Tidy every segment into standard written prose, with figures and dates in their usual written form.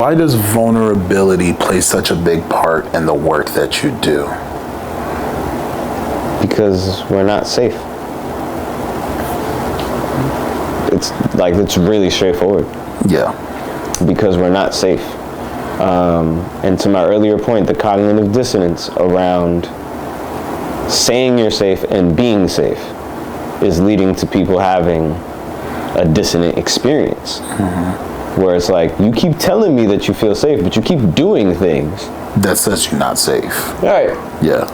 Why does vulnerability play such a big part in the work that you do? Because we're not safe. It's really straightforward. Yeah. Because we're not safe. And to my earlier point, the cognitive dissonance around saying you're safe and being safe is leading to people having a dissonant experience. Mm-hmm. Where it's like, you keep telling me that you feel safe, but you keep doing things that says you're not safe. Right. Yeah.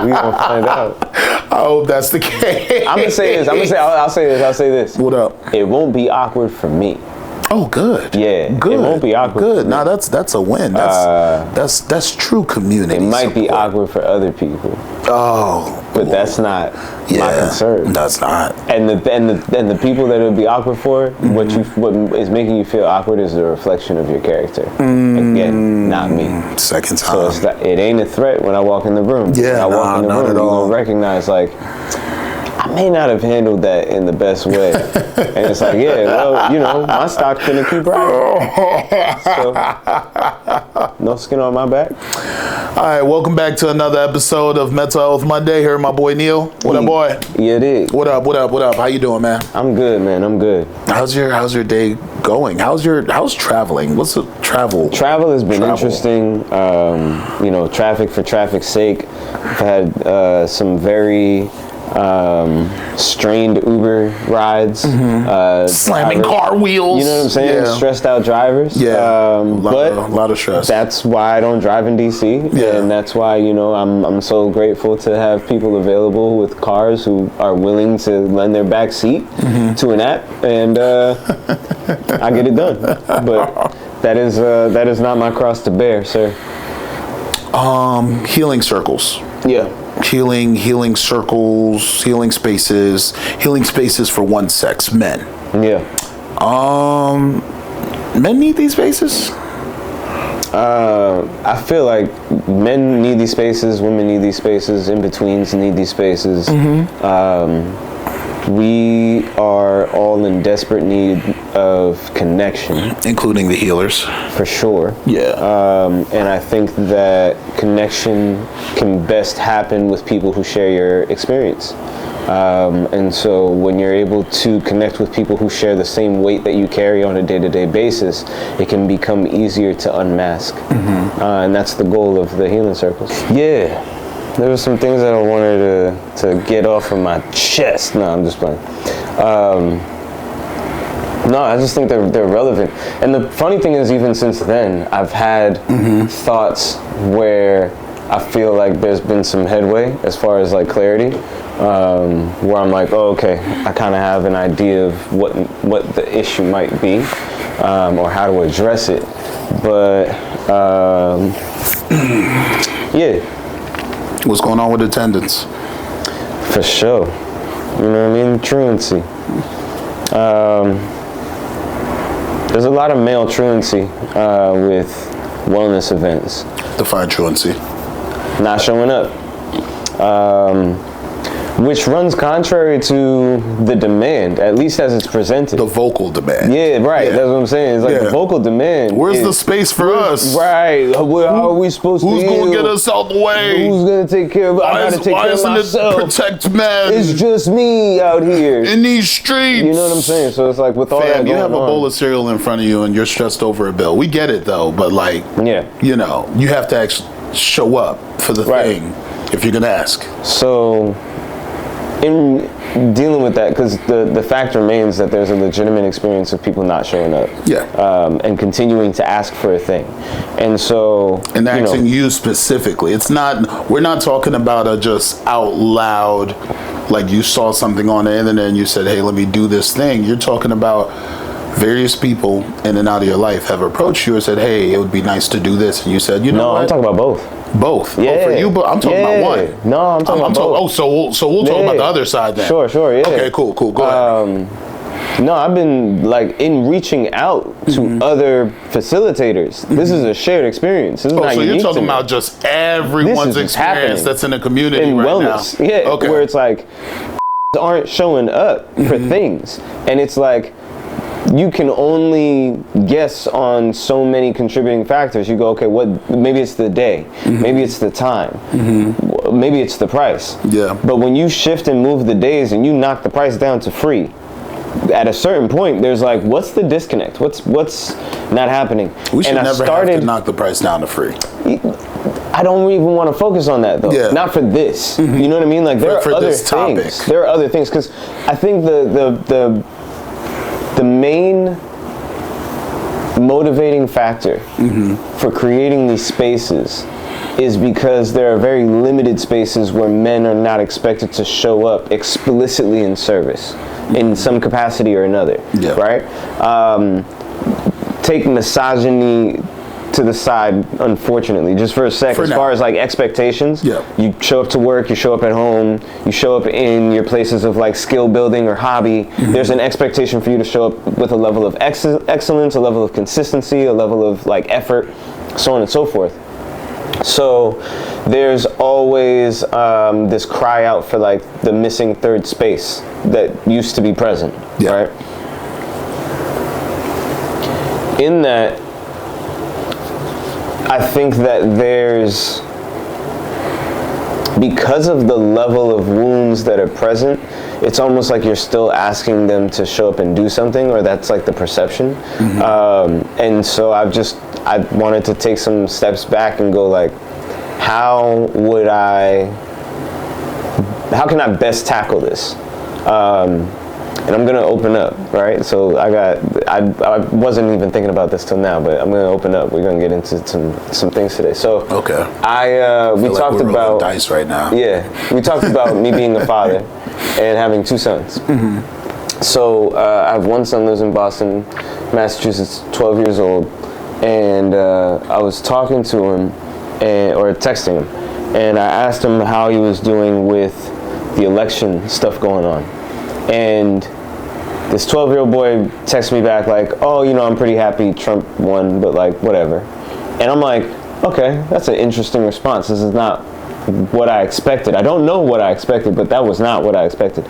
We gonna find out. I hope that's the case. I'll say this. What up? It won't be awkward for me. Oh, good. Yeah. Good. It won't be awkward. Good. Now that's a win. That's true community. It might support. be awkward for other people. Oh. But that's not my concern. That's not. And the people that it would be awkward for, what is making you feel awkward is a reflection of your character. Again, not me. Second time. So it ain't a threat when I walk in the room. Yeah, when I walk in the room, you're gonna recognize like, I may not have handled that in the best way. And it's like, yeah, well, my stock's gonna keep rising. So, no skin on my back. All right, welcome back to another episode of Mental Health Monday. Here, my boy Neil. What up, boy? Yeah, it is. What up? How you doing, man? I'm good, man. I'm good. How's your day going? How's traveling? What's the travel? Travel has been interesting. Traffic for traffic's sake. I've had some very strained Uber rides, slamming car wheels. You know what I'm saying? Yeah. Stressed out drivers. Yeah, a lot of stress. That's why I don't drive in DC, and that's why I'm so grateful to have people available with cars who are willing to lend their back seat to an app, and I get it done. But that is not my cross to bear, sir. Healing circles. Yeah. Healing circles, healing spaces for one sex, men. Yeah. Men need these spaces? I feel like men need these spaces, women need these spaces, in-betweens need these spaces. We are all in desperate need of connection. Including the healers. For sure. Yeah. And I think that connection can best happen with people who share your experience. And so when you're able to connect with people who share the same weight that you carry on a day-to-day basis, it can become easier to unmask. And that's the goal of the healing circles. Yeah. There were some things that I wanted to get off of my chest. No, I'm just playing. No, I just think they're relevant. And the funny thing is, even since then, I've had thoughts where I feel like there's been some headway as far as like clarity, where I'm like, oh, okay, I kind of have an idea of what the issue might be, or how to address it. But yeah. What's going on with attendance? For sure. You know what I mean? Truancy. There's a lot of male truancy with wellness events. Define truancy. Not showing up. Which runs contrary to the demand, at least as it's presented. The vocal demand. Yeah, right. Yeah. That's what I'm saying. It's like the vocal demand. Where's the space for us? Right. How are we supposed to Who's going to get us out the way? Who's going to take care of it? I got to take care of myself. Protect men. It's just me out here. In these streets. You know what I'm saying? So it's like with all that going on. You have a bowl of cereal in front of you and you're stressed over a bill. We get it though, but like, you have to actually show up for the thing if you're going to ask. So in dealing with that, because the fact remains that there's a legitimate experience of people not showing up, and continuing to ask for a thing, and so asking you specifically. It's not. We're not talking about a just out loud, like you saw something on the internet and you said, "Hey, let me do this thing." You're talking about various people in and out of your life have approached you and said, "Hey, it would be nice to do this," and you said, "You know what?" I'm talking about both. Both. Yeah. Oh, for you, but I'm talking about one. No, I'm talking about both. So we'll talk about the other side then. Sure, yeah. Okay, cool. Go ahead. No, I've been like in reaching out to other facilitators. This is a shared experience. This is not so unique you're talking to me. about just everyone's This is experience happening that's in the community in right wellness. now. Yeah, Okay. where it's like aren't showing up for things, and it's like you can only guess on so many contributing factors. You go, okay, what? Maybe it's the day, maybe it's the time, maybe it's the price. Yeah. But when you shift and move the days and you knock the price down to free, at a certain point, there's like, what's the disconnect? What's not happening? We should and never have to knock the price down to free. I don't even want to focus on that though. Yeah. Not for this. You know what I mean? Like there For are other this topic. things. There are other things because I think the main motivating factor for creating these spaces is because there are very limited spaces where men are not expected to show up explicitly in service in some capacity or another. Yeah. Right? Take misogyny to the side, unfortunately, just for a sec. As far as like expectations, you show up to work, you show up at home, you show up in your places of like skill building or hobby. There's an expectation for you to show up with a level of excellence, a level of consistency, a level of like effort, so on and so forth. So there's always this cry out for like the missing third space that used to be present, right? In that, I think that there's, because of the level of wounds that are present, it's almost like you're still asking them to show up and do something, or that's like the perception. And so I wanted to take some steps back and go like, how can I best tackle this? And I'm gonna open up, right? So I wasn't even thinking about this till now, but I'm gonna open up. We're gonna get into some things today. So okay, we talked about dice right now. Yeah, we talked about me being a father and having two sons. So I have one son lives in Boston, Massachusetts, 12 years old, and I was talking to him or texting him, and I asked him how he was doing with the election stuff going on. And this 12-year-old boy texts me back like, oh, you know, I'm pretty happy Trump won, but like, whatever. And I'm like, okay, that's an interesting response. This is not what I expected. I don't know what I expected, but that was not what I expected.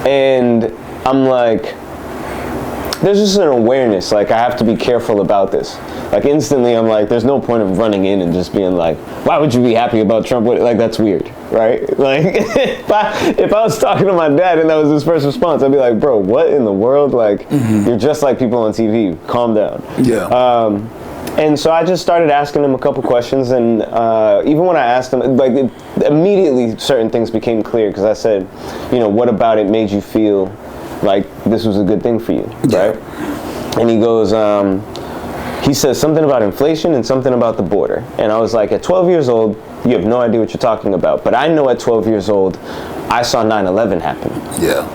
And I'm like, there's just an awareness, like I have to be careful about this. Like instantly I'm like, there's no point of running in and just being like, why would you be happy about Trump? Like that's weird, right? Like if I was talking to my dad and that was his first response, I'd be like, bro, what in the world? Like you're just like people on TV, calm down. Yeah. And so I just started asking him a couple questions, and even when I asked him, like immediately certain things became clear because I said, you know, what about it made you feel like this was a good thing for you, right? And he goes, he says something about inflation and something about the border. And I was like, at 12 years old, you have no idea what you're talking about. But I know at 12 years old, I saw 9/11 happen. Yeah.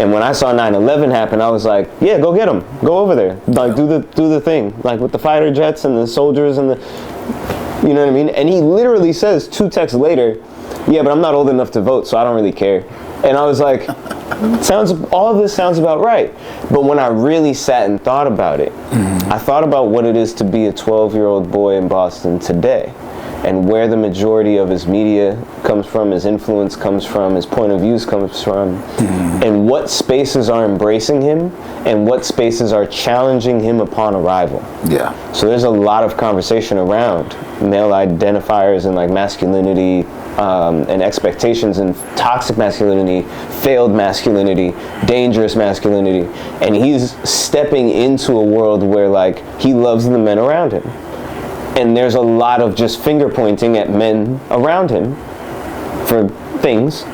And when I saw 9/11 happen, I was like, yeah, go get them. Go over there. Like, do the thing. Like, with the fighter jets and the soldiers and the, you know what I mean? And he literally says 2 texts later, yeah, but I'm not old enough to vote, so I don't really care. And I was like, all of this sounds about right. But when I really sat and thought about it, I thought about what it is to be a 12-year-old boy in Boston today, and where the majority of his media comes from, his influence comes from, his point of views comes from, and what spaces are embracing him, and what spaces are challenging him upon arrival. Yeah. So there's a lot of conversation around male identifiers and like masculinity, and expectations and toxic masculinity, failed masculinity, dangerous masculinity, and he's stepping into a world where like he loves the men around him. And there's a lot of just finger pointing at men around him for things.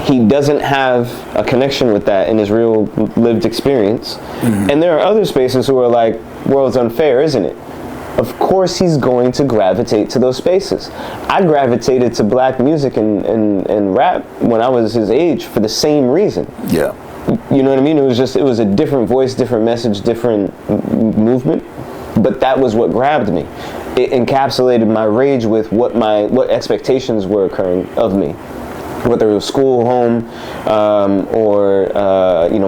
He doesn't have a connection with that in his real lived experience. And there are other spaces who are like, world's unfair, isn't it? Of course he's going to gravitate to those spaces. I gravitated to black music and rap when I was his age for the same reason. Yeah. You know what I mean? It was a different voice, different message, different movement. But that was what grabbed me. It encapsulated my rage with what expectations were occurring of me. whether it was school, home, or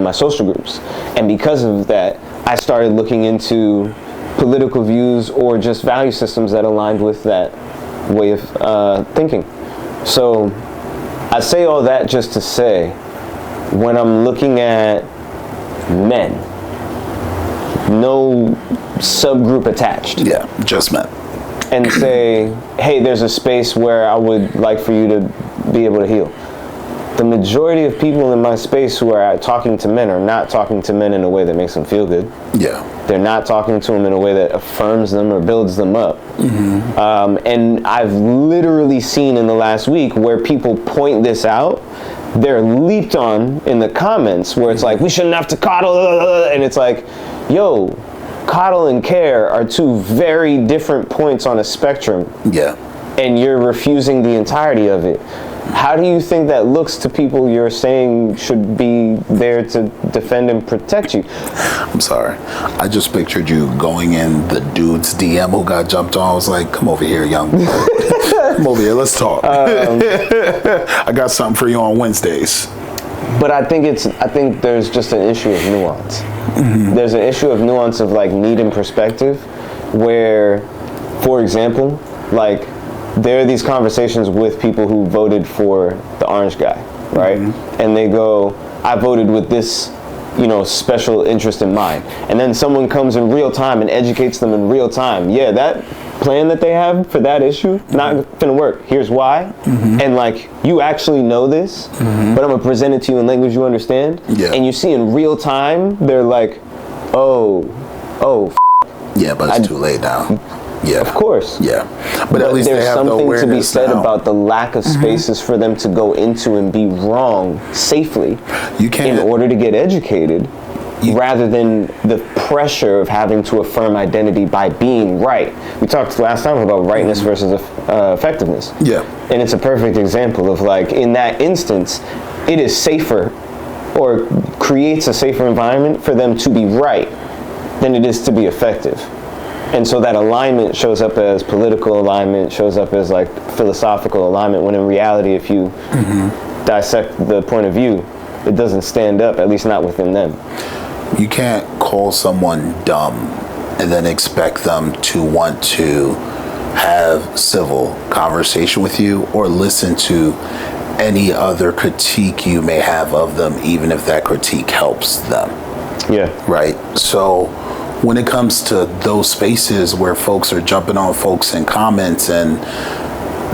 my social groups. And because of that, I started looking into political views or just value systems that aligned with that way of thinking. So I say all that just to say, when I'm looking at men, no subgroup attached. Yeah, just men. And say, hey, there's a space where I would like for you to be able to heal. The majority of people in my space who are talking to men are not talking to men in a way that makes them feel good. Yeah. They're not talking to them in a way that affirms them or builds them up. And I've literally seen in the last week where people point this out, they're leaped on in the comments where it's like, we shouldn't have to coddle, and it's like, yo, coddle and care are two very different points on a spectrum. Yeah. And you're refusing the entirety of it. How do you think that looks to people you're saying should be there to defend and protect you? I'm sorry. I just pictured you going in the dude's DM who got jumped on. I was like, come over here, young boy. Come over here, let's talk. I got something for you on Wednesdays. But I think there's just an issue of nuance. There's an issue of nuance of like need and perspective where, for example, like there are these conversations with people who voted for the orange guy, right? And they go, I voted with this, special interest in mind. And then someone comes in real time and educates them in real time. Yeah, that plan that they have for that issue, not gonna work. Here's why. And like, you actually know this, but I'm gonna present it to you in language you understand. Yeah. And you see in real time, they're like, yeah, but it's too late now. Yeah. Of course. Yeah. But at least there's they have something the to be said now. about the lack of spaces for them to go into and be wrong safely in order to get educated, rather than the pressure of having to affirm identity by being right. We talked last time about rightness versus effectiveness. Yeah. And it's a perfect example of like, in that instance, it is safer or creates a safer environment for them to be right than it is to be effective. And so that alignment shows up as political alignment, shows up as like philosophical alignment, when in reality, if you dissect the point of view, it doesn't stand up, at least not within them. You can't call someone dumb and then expect them to want to have civil conversation with you or listen to any other critique you may have of them, even if that critique helps them. Yeah. Right? So when it comes to those spaces where folks are jumping on folks in comments, and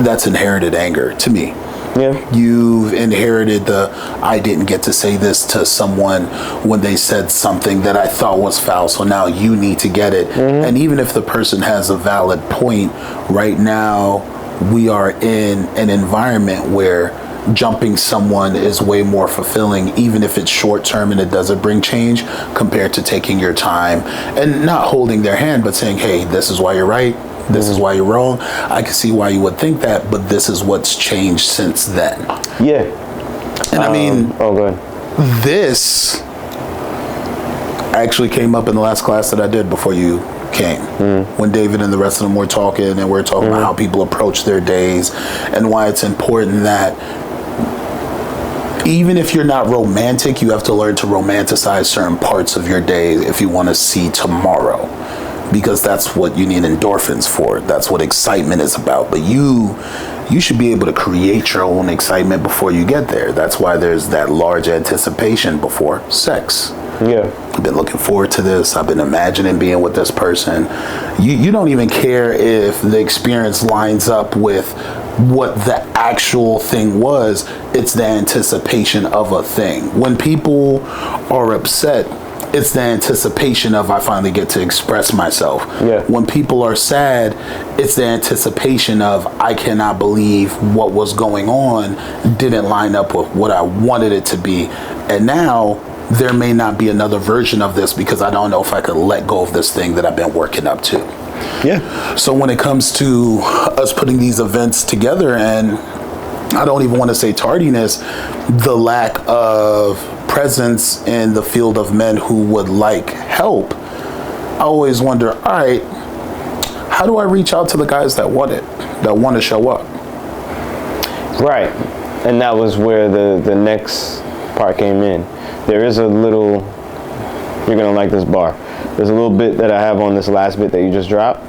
that's inherited anger to me. Yeah. You've inherited I didn't get to say this to someone when they said something that I thought was foul, so now you need to get it. And even if the person has a valid point, right now we are in an environment where jumping someone is way more fulfilling, even if it's short term and it doesn't bring change, compared to taking your time and not holding their hand, but saying, hey, this is why you're right. This is why you're wrong. I can see why you would think that, but this is what's changed since then. Yeah. And I mean, go ahead. This actually came up in the last class that I did before you came, when David and the rest of them were talking, and we're talking about how people approach their days and why it's important that even if you're not romantic, you have to learn to romanticize certain parts of your day if you want to see tomorrow, because that's what you need endorphins for. That's what excitement is about. But you should be able to create your own excitement before you get there. That's why there's that large anticipation before sex. Yeah. I've been looking forward to this. I've been imagining being with this person. You don't even care if the experience lines up with what the actual thing was. It's the anticipation of a thing. When people are upset, it's the anticipation of I finally get to express myself. Yeah. When people are sad, it's the anticipation of I cannot believe what was going on didn't line up with what I wanted it to be. And now there may not be another version of this because I don't know if I could let go of this thing that I've been working up to. Yeah. So when it comes to us putting these events together, and I don't even want to say tardiness, the lack of presence in the field of men who would like help, I always wonder, all right, how do I reach out to the guys that want it, that want to show up? Right. And that was where the next part came in. There is a little, you're gonna like this bar. There's a little bit that I have on this last bit that you just dropped.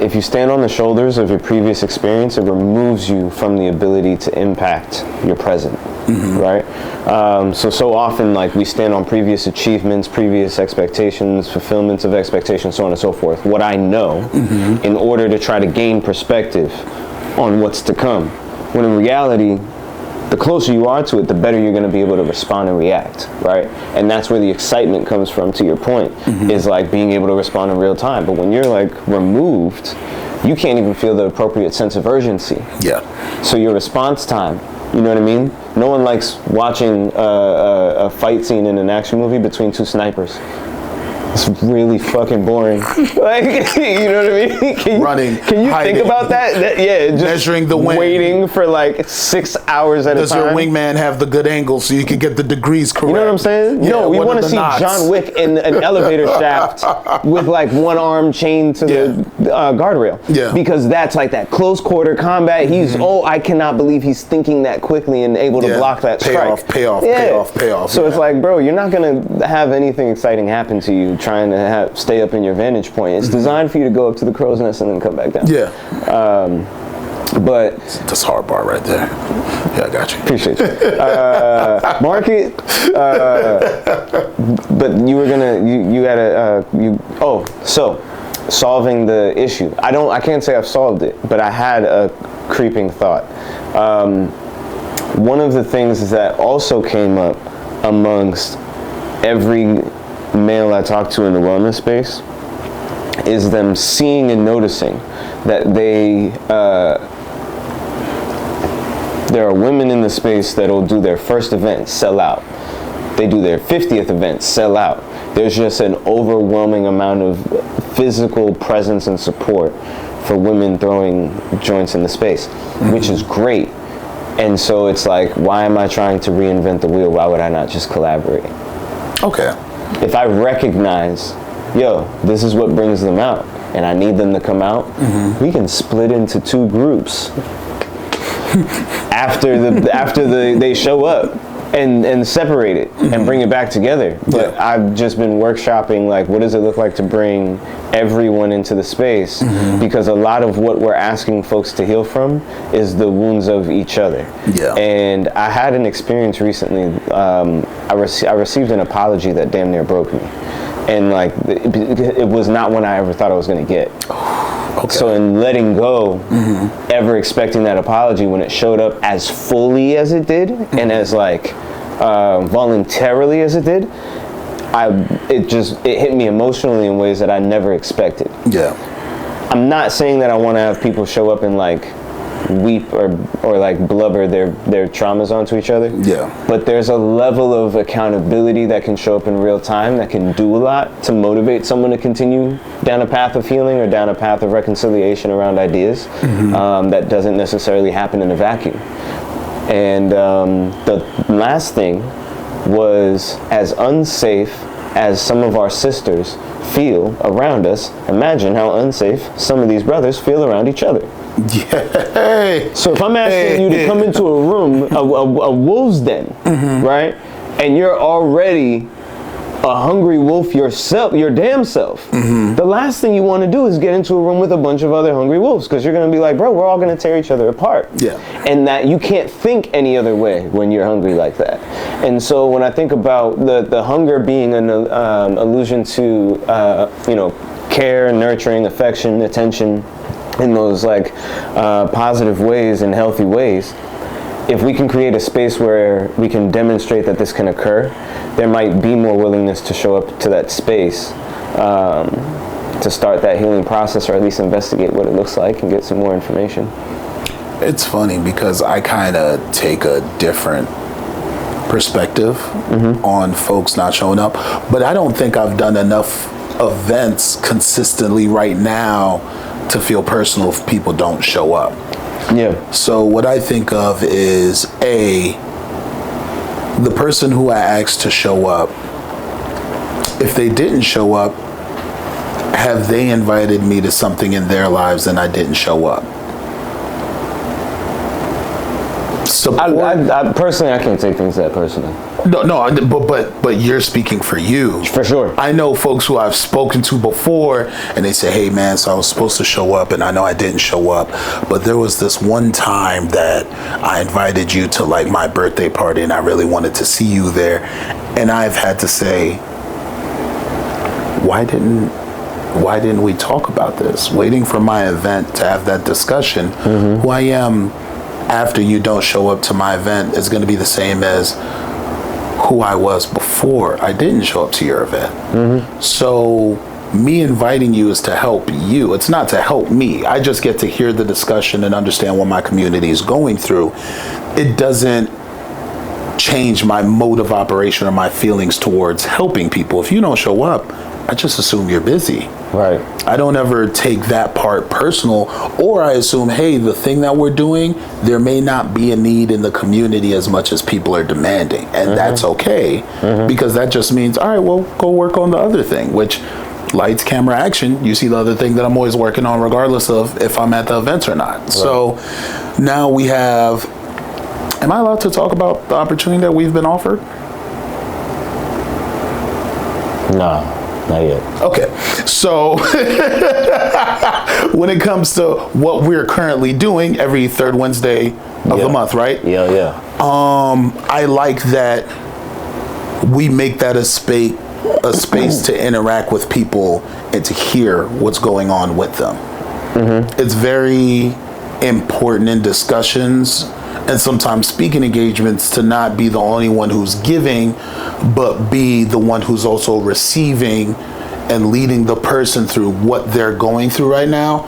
If you stand on the shoulders of your previous experience, it removes you from the ability to impact your present, right? So often, like, we stand on previous achievements, previous expectations, fulfillments of expectations, so on and so forth. What I know, in order to try to gain perspective on what's to come. When in reality, the closer you are to it, the better you're going to be able to respond and react, right? And that's where the excitement comes from, to your point, is like being able to respond in real time. But when you're like removed, you can't even feel the appropriate sense of urgency. Yeah. So your response time, you know what I mean? No one likes watching a fight scene in an action movie between two snipers. It's really fucking boring. Like, you know what I mean? Can you hiding, think about that? Yeah, just measuring the wind, waiting for like 6 hours at a time. Does your wingman have the good angle so you can get the degrees correct? You know what I'm saying? Yeah, no, we want to see knots? John Wick in an elevator shaft with like one arm chained to the guardrail. Yeah. Because that's like that close quarter combat. He's, I cannot believe he's thinking that quickly and able to block that strike. Pay off. So it's like, bro, you're not going to have anything exciting happen to you trying to stay up in your vantage point. It's designed for you to go up to the crow's nest and then come back down. Yeah. But that's hard bar right there. Yeah, I got you. Appreciate you. Market. But you were gonna. You had a. So solving the issue. I can't say I've solved it, but I had a creeping thought. One of the things that also came up amongst every male I talk to in the wellness space is them seeing and noticing that there are women in the space that'll do their first event, sell out. They do their 50th event, sell out. There's just an overwhelming amount of physical presence and support for women throwing joints in the space, which is great. And so it's like, why am I trying to reinvent the wheel? Why would I not just collaborate? Okay. If I recognize, this is what brings them out, and I need them to come out, we can split into two groups after they show up and separate it and bring it back together. But I've just been workshopping, like, what does it look like to bring everyone into the space? Because a lot of what we're asking folks to heal from is the wounds of each other. Yeah. And I had an experience recently. I received an apology that damn near broke me. And like, it was not one I ever thought I was going to get. Okay. So in letting go, ever expecting that apology, when it showed up as fully as it did, and as like voluntarily as it did, it hit me emotionally in ways that I never expected. Yeah. I'm not saying that I want to have people show up and like weep or like blubber their traumas onto each other. Yeah. But there's a level of accountability that can show up in real time that can do a lot to motivate someone to continue down a path of healing or down a path of reconciliation around ideas that doesn't necessarily happen in a vacuum. And the last thing was, as unsafe as some of our sisters feel around us, imagine how unsafe some of these brothers feel around each other. Yeah. So if I'm asking you to come into a room, a wolf's den, right? And you're already a hungry wolf yourself, your damn self. The last thing you want to do is get into a room with a bunch of other hungry wolves, because you're going to be like, bro, we're all going to tear each other apart. Yeah. And that you can't think any other way when you're hungry like that. And so when I think about the hunger being an allusion to, care, nurturing, affection, attention, in those like positive ways and healthy ways, if we can create a space where we can demonstrate that this can occur, there might be more willingness to show up to that space to start that healing process, or at least investigate what it looks like and get some more information. It's funny because I kind of take a different perspective on folks not showing up, but I don't think I've done enough events consistently right now to feel personal if people don't show up. Yeah. So what I think of is the person who I asked to show up, if they didn't show up, have they invited me to something in their lives and I didn't show up? support. I personally, I can't take things that personally. No, but you're speaking for you. For sure. I know folks who I've spoken to before, and they say, hey man, so I was supposed to show up, and I know I didn't show up, but there was this one time that I invited you to like my birthday party, and I really wanted to see you there. And I've had to say, why didn't we talk about this? Waiting for my event to have that discussion. Who I am after you don't show up to my event is going to be the same as who I was before I didn't show up to your event. So me inviting you is to help you. It's not to help me. I just get to hear the discussion and understand what my community is going through. It doesn't change my mode of operation or my feelings towards helping people. If you don't show up, I just assume you're busy. Right. I don't ever take that part personal, or I assume, hey, the thing that we're doing, there may not be a need in the community as much as people are demanding. And that's okay, because that just means, all right, well, go work on the other thing, which lights, camera, action. You see the other thing that I'm always working on regardless of if I'm at the event or not. Right. So now we have, am I allowed to talk about the opportunity that we've been offered? No. Not yet. Okay, so when it comes to what we're currently doing every third Wednesday of the month, right? Yeah. I like that we make that a space to interact with people and to hear what's going on with them. It's very important in discussions and sometimes speaking engagements to not be the only one who's giving, but be the one who's also receiving and leading the person through what they're going through right now.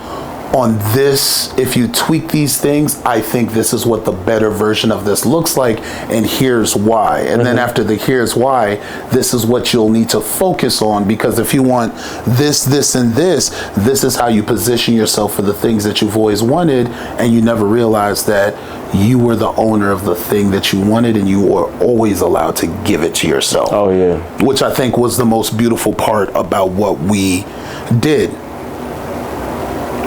On this, if you tweak these things, I think this is what the better version of this looks like, and here's why. And then after the here's why, this is what you'll need to focus on, because if you want this, and this is how you position yourself for the things that you've always wanted, and you never realized that you were the owner of the thing that you wanted, and you were always allowed to give it to yourself. Oh yeah. Which I think was the most beautiful part about what we did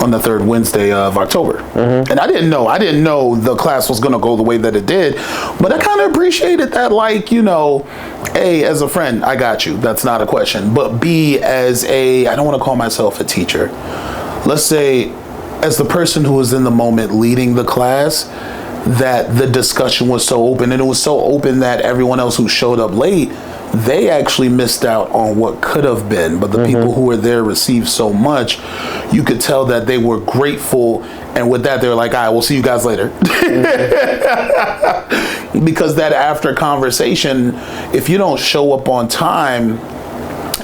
on the third Wednesday of October. And I didn't know the class was going to go the way that it did, but I kind of appreciated that, like, you know, A, as a friend, I got you. That's not a question. But B, as I don't want to call myself a teacher. Let's say, as the person who was in the moment leading the class, that the discussion was so open, and it was so open that everyone else who showed up late, they actually missed out on what could have been. But the people who were there received so much, you could tell that they were grateful. And with that, they were like, all right, we'll see you guys later. Because that after conversation, if you don't show up on time,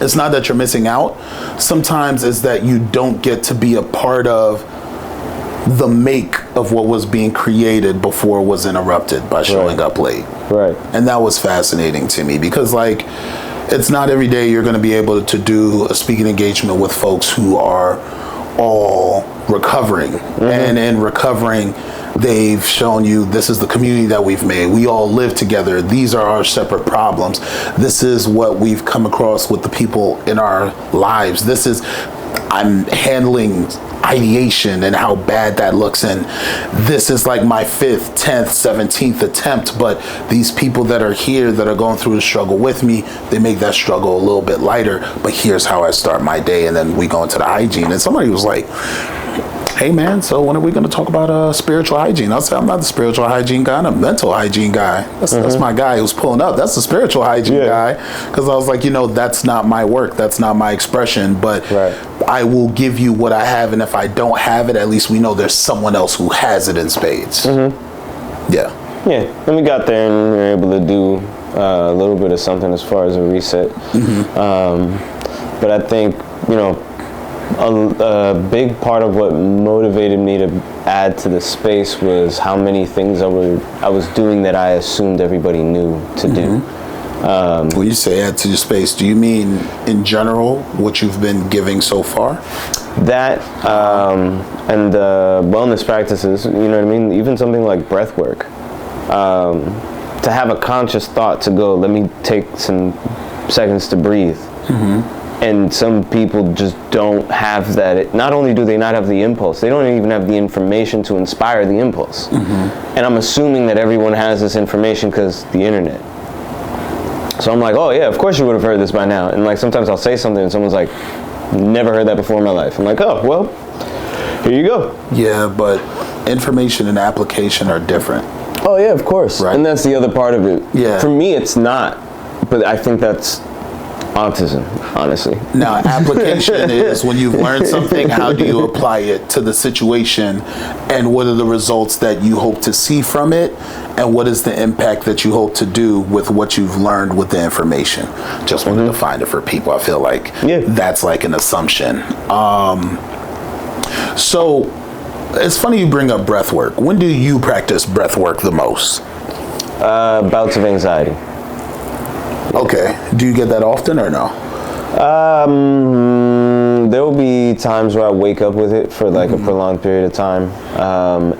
it's not that you're missing out. Sometimes it's that you don't get to be a part of the make of what was being created before it was interrupted by showing up late. Right. And that was fascinating to me, because like, it's not every day you're going to be able to do a speaking engagement with folks who are all recovering. And in recovering, they've shown you, this is the community that we've made. We all live together. These are our separate problems. This is what we've come across with the people in our lives. This is, I'm handling ideation and how bad that looks, and this is like my 5th, 10th, 17th attempt, but these people that are here that are going through the struggle with me, they make that struggle a little bit lighter. But here's how I start my day. And then we go into the hygiene, and somebody was like, hey man, so when are we going to talk about spiritual hygiene? I'll say, I'm not the spiritual hygiene guy, I'm a mental hygiene guy. That's my guy who's pulling up. That's the spiritual hygiene guy. Because I was like, you know, that's not my work. That's not my expression. But I will give you what I have. And if I don't have it, at least we know there's someone else who has it in spades. Yeah. And we got there and we were able to do a little bit of something as far as a reset. But I think, you know, a big part of what motivated me to add to the space was how many things I was doing that I assumed everybody knew to do. When you say add to your space, do you mean in general what you've been giving so far? That and the wellness practices, you know what I mean? Even something like breath work. To have a conscious thought to go, let me take some seconds to breathe. And some people just don't have that. Not only do they not have the impulse, they don't even have the information to inspire the impulse. And I'm assuming that everyone has this information because the internet. So I'm like, oh yeah, of course you would have heard this by now. And like sometimes I'll say something and someone's like, never heard that before in my life. I'm like, oh, well, here you go. Yeah, but information and application are different. Oh yeah, of course. Right. And that's the other part of it. Yeah. For me, it's not, but I think that's autism, honestly. Now, application is when you've learned something, how do you apply it to the situation, and what are the results that you hope to see from it, and what is the impact that you hope to do with what you've learned with the information. Just wanted to find it for people. I feel like that's like an assumption. So it's funny you bring up breath work. When do you practice breath work the most? Bouts of anxiety. Okay. Do you get that often or no? There will be times where I wake up with it for like a prolonged period of time.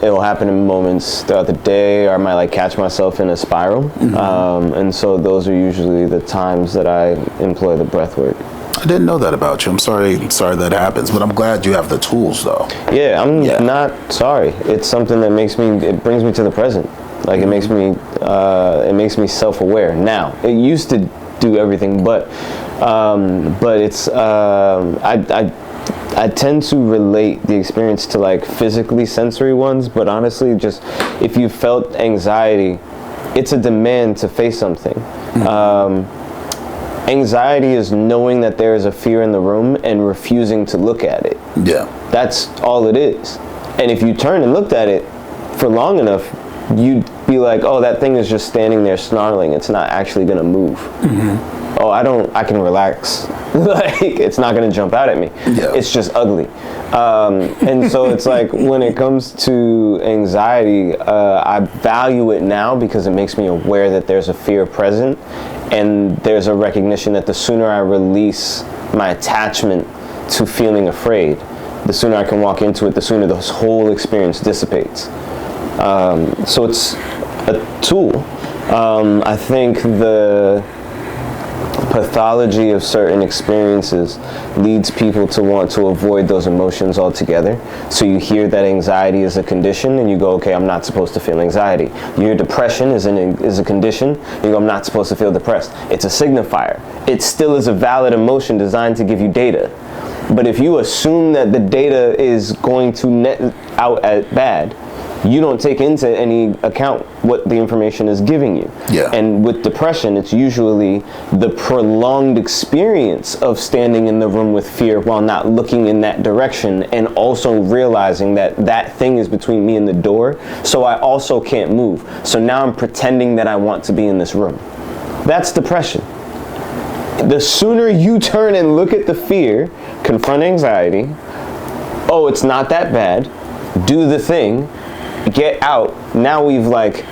It will happen in moments throughout the day, or I might like catch myself in a spiral. And so those are usually the times that I employ the breath work. I didn't know that about you. I'm sorry that happens, but I'm glad you have the tools though. Yeah, I'm not sorry. It's something that it brings me to the present. Like it makes me self-aware. Now, it used to do everything, but it's I tend to relate the experience to like physically sensory ones, but honestly, just if you felt anxiety, it's a demand to face something. Anxiety is knowing that there is a fear in the room and refusing to look at it. Yeah. That's all it is. And if you turn and looked at it for long enough, you'd be like, oh, that thing is just standing there snarling. It's not actually going to move. Oh, I can relax. Like, it's not going to jump out at me. Yeah. It's just ugly. And so it's like when it comes to anxiety, I value it now because it makes me aware that there's a fear present, and there's a recognition that the sooner I release my attachment to feeling afraid, the sooner I can walk into it, the sooner this whole experience dissipates. So it's a tool. I think the pathology of certain experiences leads people to want to avoid those emotions altogether. So you hear that anxiety is a condition and you go, okay, I'm not supposed to feel anxiety. You hear depression is a condition, you go, I'm not supposed to feel depressed. It's a signifier. It still is a valid emotion designed to give you data. But if you assume that the data is going to net out as bad, you don't take into any account what the information is giving you. Yeah. And with depression, it's usually the prolonged experience of standing in the room with fear while not looking in that direction, and also realizing that that thing is between me and the door, so I also can't move. So now I'm pretending that I want to be in this room. That's depression. The sooner you turn and look at the fear, confront anxiety, oh, it's not that bad, do the thing, get out. Now we've like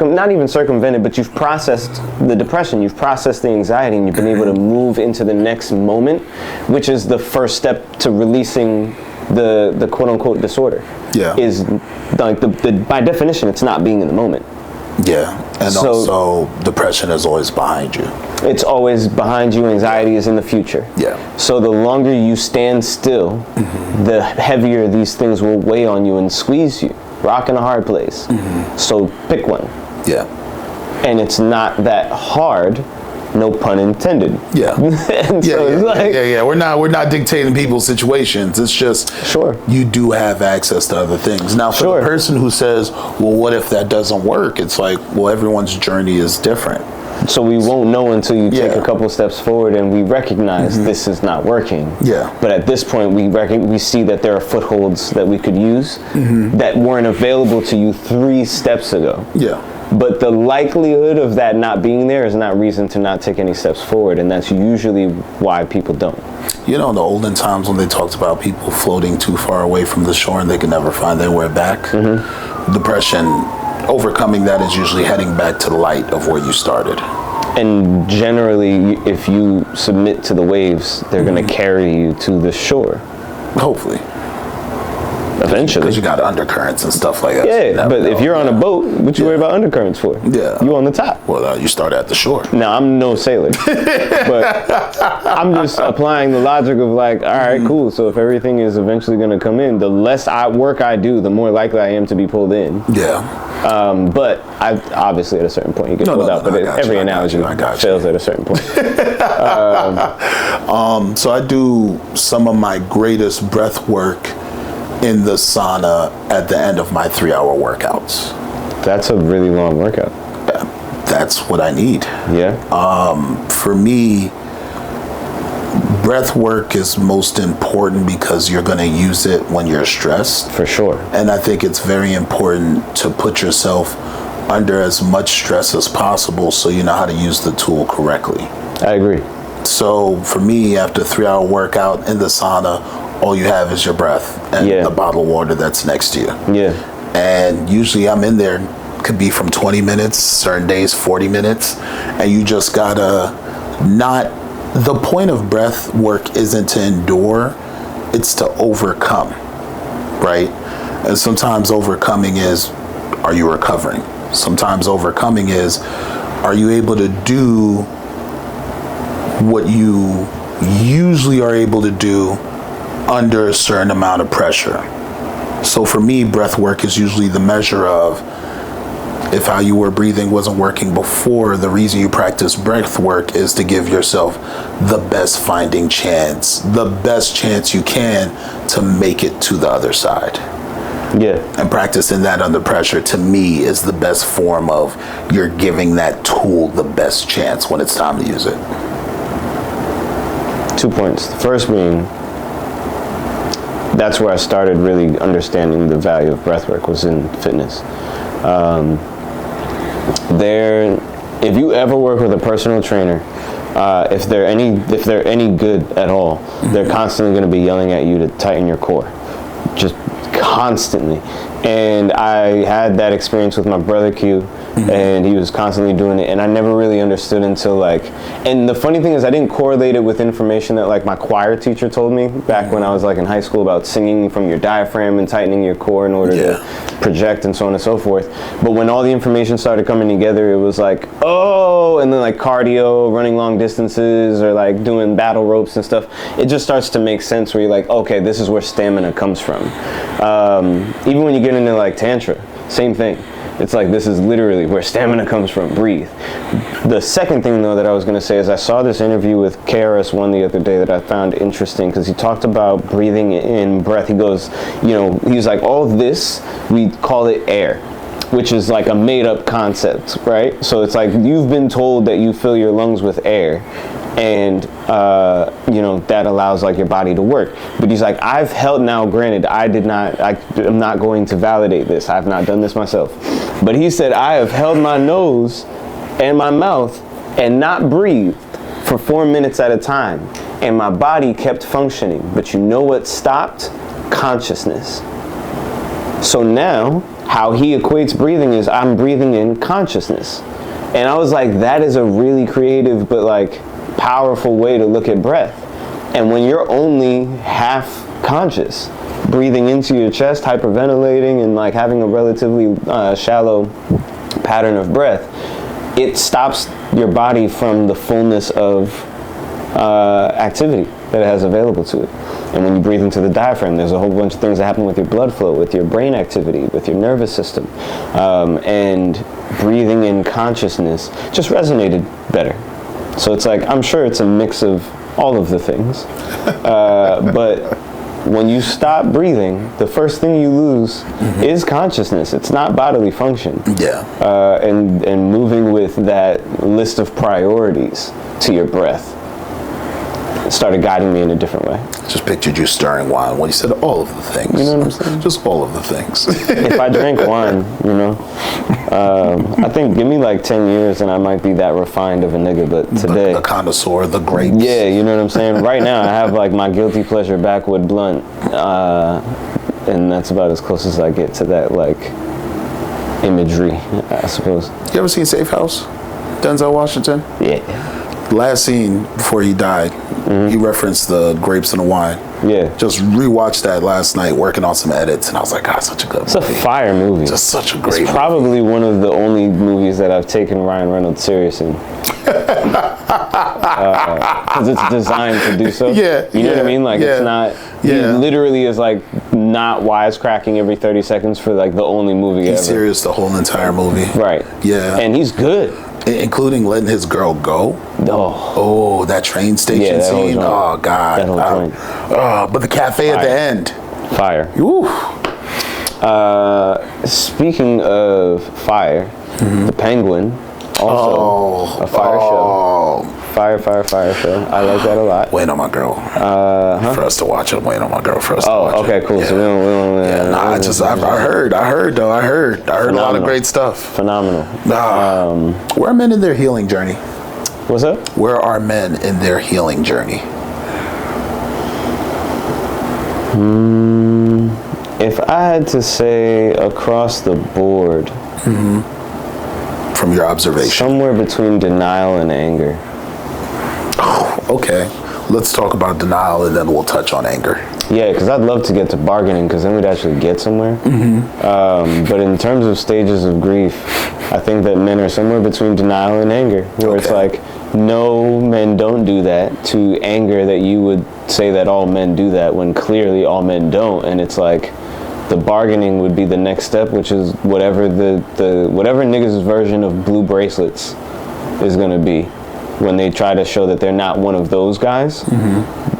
not even circumvented, but you've processed the depression, you've processed the anxiety, and you've been able to move into the next moment, which is the first step to releasing the quote unquote disorder. Yeah. Is like by definition, it's not being in the moment. Yeah. And so, also depression is always behind you. It's always behind you. Anxiety is in the future. Yeah. So the longer you stand still, the heavier these things will weigh on you and squeeze you. Rock in a hard place. So pick one. Yeah. And it's not that hard, no pun intended. Yeah. We're not dictating people's situations. It's just you do have access to other things. Now for the person who says, well, what if that doesn't work? It's like, well, everyone's journey is different. So we won't know until you take a couple steps forward and we recognize this is not working. Yeah. But at this point, we see that there are footholds that we could use that weren't available to you 3 steps ago. Yeah. But the likelihood of that not being there is not reason to not take any steps forward, and that's usually why people don't. You know, in the olden times when they talked about people floating too far away from the shore and they could never find their way back, depression, overcoming that is usually heading back to the light of where you started. And generally, if you submit to the waves, they're going to carry you to the shore. Hopefully. Eventually. Because you got undercurrents and stuff like that. Yeah, but if you're on a boat, what you worry about undercurrents for? Yeah. You on the top. Well, you start at the shore. Now, I'm no sailor, but I'm just applying the logic of like, all right, cool. So if everything is eventually going to come in, the less work I do, the more likely I am to be pulled in. Yeah. But obviously at a certain point you get pulled out, but every analogy fails at a certain point. So I do some of my greatest breath work in the sauna at the end of my 3-hour workouts. That's a really long workout. Yeah, that's what I need. Yeah. For me, breath work is most important because you're going to use it when you're stressed. For sure. And I think it's very important to put yourself under as much stress as possible so you know how to use the tool correctly. I agree. So for me, after a 3-hour workout in the sauna, all you have is your breath and the bottle of water that's next to you. Yeah. And usually I'm in there, could be from 20 minutes, certain days 40 minutes, and you just gotta the point of breath work isn't to endure, it's to overcome, right? And sometimes overcoming is, are you recovering? Sometimes overcoming is, are you able to do what you usually are able to do under a certain amount of pressure? So for me, breath work is usually the measure of if how you were breathing wasn't working before, the reason you practice breath work is to give yourself the best fighting chance, the best chance you can to make it to the other side. Yeah. And practicing that under pressure, to me, is the best form of you're giving that tool the best chance when it's time to use it. 2 points. The first being, that's where I started really understanding the value of breathwork was in fitness. If you ever work with a personal trainer, if they're any good at all, they're constantly going to be yelling at you to tighten your core, just constantly. And I had that experience with my brother Q. And he was constantly doing it, and I never really understood until and the funny thing is I didn't correlate it with information that my choir teacher told me back when I was in high school about singing from your diaphragm and tightening your core in order to project and so on and so forth. But when all the information started coming together, it was oh, and then cardio, running long distances, or doing battle ropes and stuff, it just starts to make sense where you're okay, this is where stamina comes from. Even when you get into tantra, same thing. It's this is literally where stamina comes from. Breathe. The second thing, though, that I was going to say is I saw this interview with KRS-One the other day that I found interesting because he talked about breathing in breath. He goes, he's all this, we call it air, which is a made-up concept, right? So it's you've been told that you fill your lungs with air, and that allows your body to work. But he's I've held, now granted I'm not going to validate this, I've not done this myself, but he said I have held my nose and my mouth and not breathed for 4 minutes at a time, and my body kept functioning. But you know what stopped? Consciousness. So now how he equates breathing is I'm breathing in consciousness. And I was that is a really creative but powerful way to look at breath. And when you're only half conscious, breathing into your chest, hyperventilating, and having a relatively shallow pattern of breath, it stops your body from the fullness of activity that it has available to it. And when you breathe into the diaphragm, there's a whole bunch of things that happen with your blood flow, with your brain activity, with your nervous system. And breathing in consciousness just resonated better. So it's I'm sure it's a mix of all of the things. But when you stop breathing, the first thing you lose is consciousness. It's not bodily function. Yeah. And moving with that list of priorities to your breath started guiding me in a different way. Just pictured you stirring wine when you said all of the things. You know what I'm saying? Just all of the things. If I drank wine, I think give me 10 years and I might be that refined of a nigga, but today... The connoisseur, the grapes. Yeah, you know what I'm saying? Right now I have my guilty pleasure backwood blunt, and that's about as close as I get to that imagery, I suppose. You ever seen Safe House? Denzel Washington? Yeah. Last scene before he died, he referenced the grapes and the wine. Yeah. Just rewatched that last night, working on some edits, and I was like, God, such a good movie. It's a fire movie. Just such a great movie. It's probably one of the only movies that I've taken Ryan Reynolds serious in. Because it's designed to do so. Yeah. You know what I mean? Like, it's not, he literally is like not wisecracking every 30 seconds for like the only movie ever. He's serious the whole entire movie. Right. Yeah. And he's good. Including letting his girl go. Oh, that train station scene. Oh, God. That whole joint. But the cafe at the end. Fire. Ooh. Speaking of fire, The Penguin, also a fire show. Fire show. I like that a lot. Wait on my girl. For us to watch it. Wait on my girl for us to watch it. Okay, cool. Yeah. So we don't I heard a lot of great stuff. Phenomenal. Where are men in their healing journey? What's up? Where are men in their healing journey? If I had to say across the board, from your observation, somewhere between denial and anger. Okay, let's talk about denial and then we'll touch on anger. Yeah, because I'd love to get to bargaining because then we'd actually get somewhere. But in terms of stages of grief, I think that men are somewhere between denial and anger, where it's like, no, men don't do that, to anger that you would say that all men do that when clearly all men don't. And it's like, the bargaining would be the next step, which is whatever whatever niggas' version of blue bracelets is going to be. When they try to show that they're not one of those guys,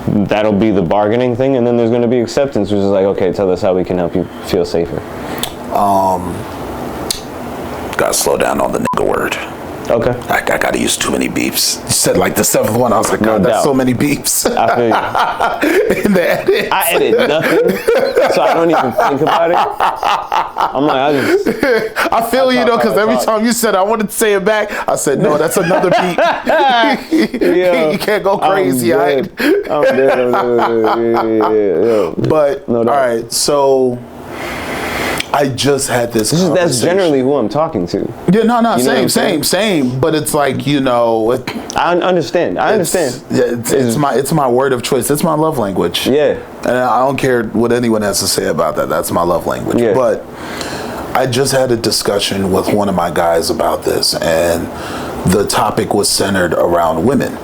that'll be the bargaining thing, and then there's going to be acceptance, which is like, okay, tell us how we can help you feel safer. Gotta slow down on the nigga word. Okay. I gotta use too many beeps. You said like the seventh one, I was like, God, that's so many beeps. I feel you. In the edit. I edit nothing, so I don't even think about it. I'm like, I feel you though, because every time you said I wanted to say it back, I said, no, that's another beat. You can't go crazy. I'm dead. But, all right, so I just had this conversation. That's generally who I'm talking to. Yeah, no, same. But it's like, I understand. It's my word of choice. It's my love language. Yeah. And I don't care what anyone has to say about that. That's my love language. Yeah. But I just had a discussion with one of my guys about this, and the topic was centered around women.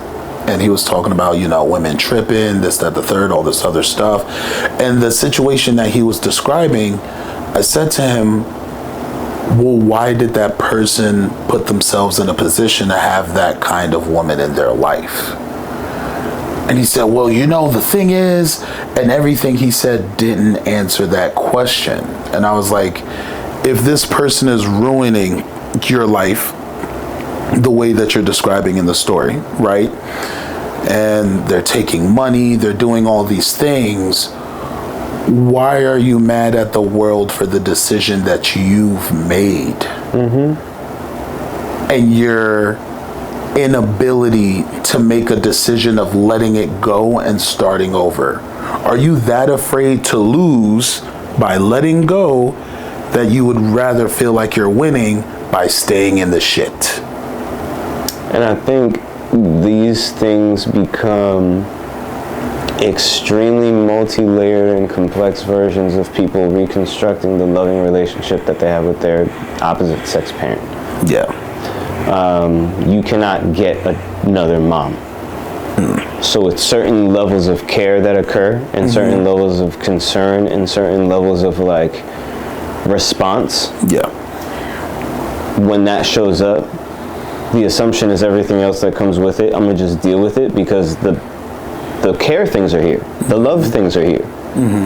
And he was talking about, women tripping, this, that, the third, all this other stuff. And the situation that he was describing, I said to him, well, why did that person put themselves in a position to have that kind of woman in their life? And he said, well, the thing is, and everything he said didn't answer that question. And I was like, if this person is ruining your life the way that you're describing in the story, right? And they're taking money, they're doing all these things, why are you mad at the world for the decision that you've made? And your inability to make a decision of letting it go and starting over? Are you that afraid to lose by letting go that you would rather feel like you're winning by staying in the shit? And I think these things become extremely multi-layered and complex versions of people reconstructing the loving relationship that they have with their opposite sex parent. Yeah. You cannot get another mom. So it's certain levels of care that occur, and certain levels of concern, and certain levels of response. Yeah. When that shows up, the assumption is everything else that comes with it, I'm gonna just deal with it because the care things are here. The love things are here.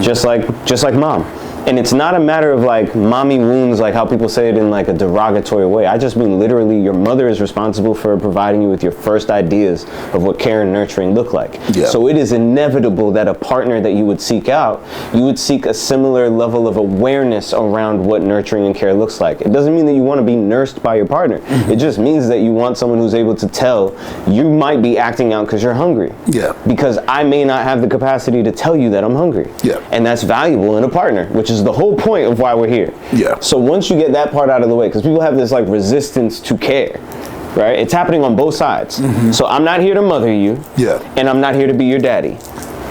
Just like mom. And it's not a matter of mommy wounds, like how people say it in a derogatory way. I just mean literally your mother is responsible for providing you with your first ideas of what care and nurturing look like. Yeah. So it is inevitable that a partner that you would seek out, you would seek a similar level of awareness around what nurturing and care looks like. It doesn't mean that you want to be nursed by your partner. It just means that you want someone who's able to tell you might be acting out because you're hungry. Yeah. Because I may not have the capacity to tell you that I'm hungry. Yeah. And that's valuable in a partner, which is the whole point of why we're here. Yeah. So once you get that part out of the way, because people have this resistance to care, right? It's happening on both sides. So I'm not here to mother you, and I'm not here to be your daddy.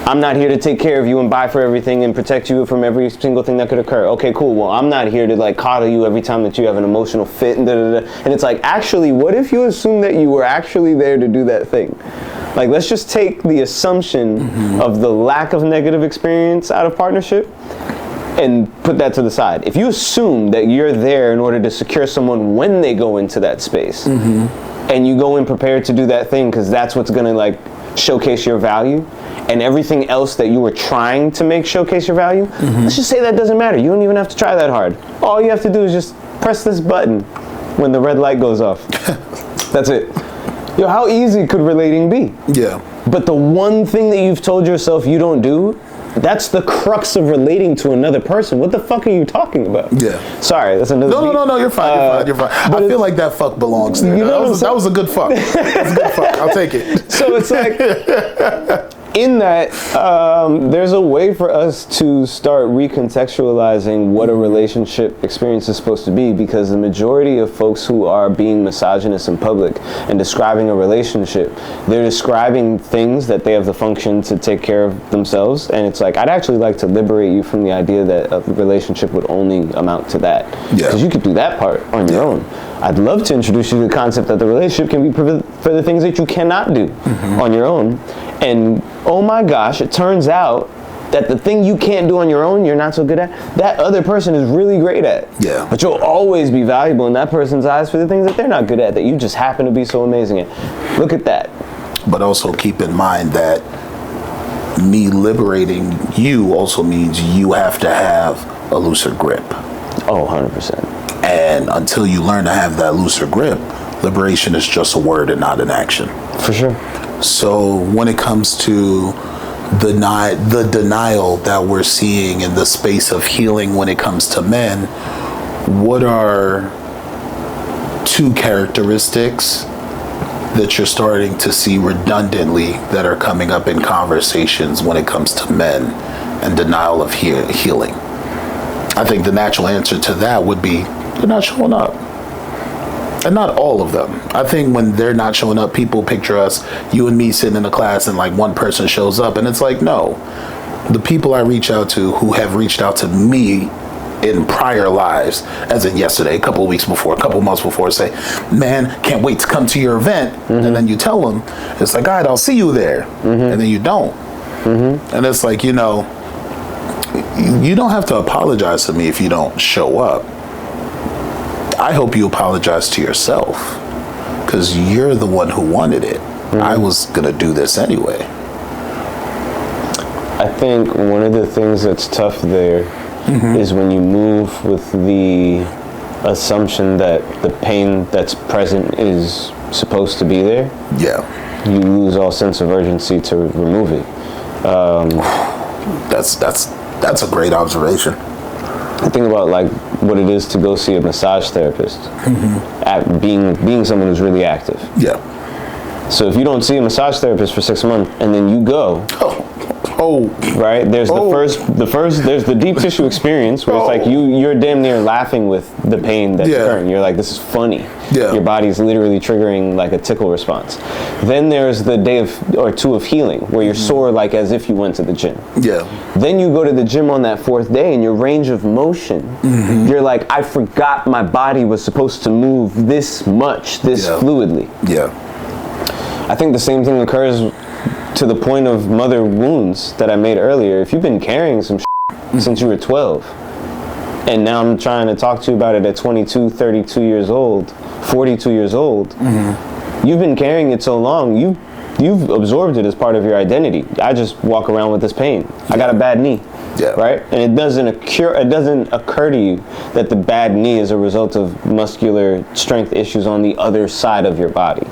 I'm not here to take care of you and buy for everything and protect you from every single thing that could occur. Okay, cool. Well, I'm not here to like coddle you every time that you have an emotional fit and And it's like, actually, what if you assume that you were actually there to do that thing? Like, let's just take the assumption of the lack of negative experience out of partnership and put that to the side. If you assume that you're there in order to secure someone when they go into that space, and you go in prepared to do that thing because that's what's gonna like showcase your value, and everything else that you were trying to make showcase your value, let's just say that doesn't matter. You don't even have to try that hard. All you have to do is just press this button when the red light goes off. That's it. Yo, how easy could relating be? Yeah. But the one thing that you've told yourself you don't do, that's the crux of relating to another person. What the fuck are you talking about? Yeah. Sorry, that's another. No, you're fine. You're fine. I feel like that fuck belongs there. That was a good fuck. That's a good fuck. I'll take it. So it's like, in that, there's a way for us to start recontextualizing what a relationship experience is supposed to be, because the majority of folks who are being misogynist in public and describing a relationship, they're describing things that they have the function to take care of themselves. And it's like, I'd actually like to liberate you from the idea that a relationship would only amount to that. Because you could do that part on your own. I'd love to introduce you to the concept that the relationship can be for the things that you cannot do on your own. And oh my gosh, it turns out that the thing you can't do on your own, you're not so good at, that other person is really great at. Yeah. But you'll always be valuable in that person's eyes for the things that they're not good at, that you just happen to be so amazing at. Look at that. But also keep in mind that me liberating you also means you have to have a looser grip. Oh, 100%. And until you learn to have that looser grip, liberation is just a word and not an action. For sure. So when it comes to the denial that we're seeing in the space of healing when it comes to men, what are two characteristics that you're starting to see redundantly that are coming up in conversations when it comes to men and denial of healing? I think the natural answer to that would be they're not showing up. And not all of them. I think when they're not showing up, people picture us, you and me sitting in a class and like one person shows up, and it's like, no. The people I reach out to who have reached out to me in prior lives, as in yesterday, a couple of weeks before, a couple of months before, say, man, can't wait to come to your event. And then you tell them, it's like, all right, I'll see you there. And then you don't. And it's like, you know, you don't have to apologize to me if you don't show up. I hope you apologize to yourself, because you're the one who wanted it. I was going to do this anyway. I think one of the things that's tough there is when you move with the assumption that the pain that's present is supposed to be there. Yeah. You lose all sense of urgency to remove it. That's a great observation. I think about like what it is to go see a massage therapist, at being someone who's really active. Yeah. So if you don't see a massage therapist for 6 months and then you go, right? There's the first. There's the deep tissue experience where it's like you're damn near laughing with the pain that's occurring. You're like, this is funny. Yeah. Your body's literally triggering like a tickle response. Then there's the day or two of healing where you're sore like as if you went to the gym. Yeah. Then you go to the gym on that 4th day and your range of motion, you're like, I forgot my body was supposed to move this much, this fluidly. Yeah. I think the same thing occurs to the point of mother wounds that I made earlier. If you've been carrying some since you were 12, and now I'm trying to talk to you about it at 22, 32 years old, 42 years old, you've been carrying it so long, you've absorbed it as part of your identity. I just walk around with this pain. I got a bad knee. Yeah. Right? And it doesn't occur to you that the bad knee is a result of muscular strength issues on the other side of your body.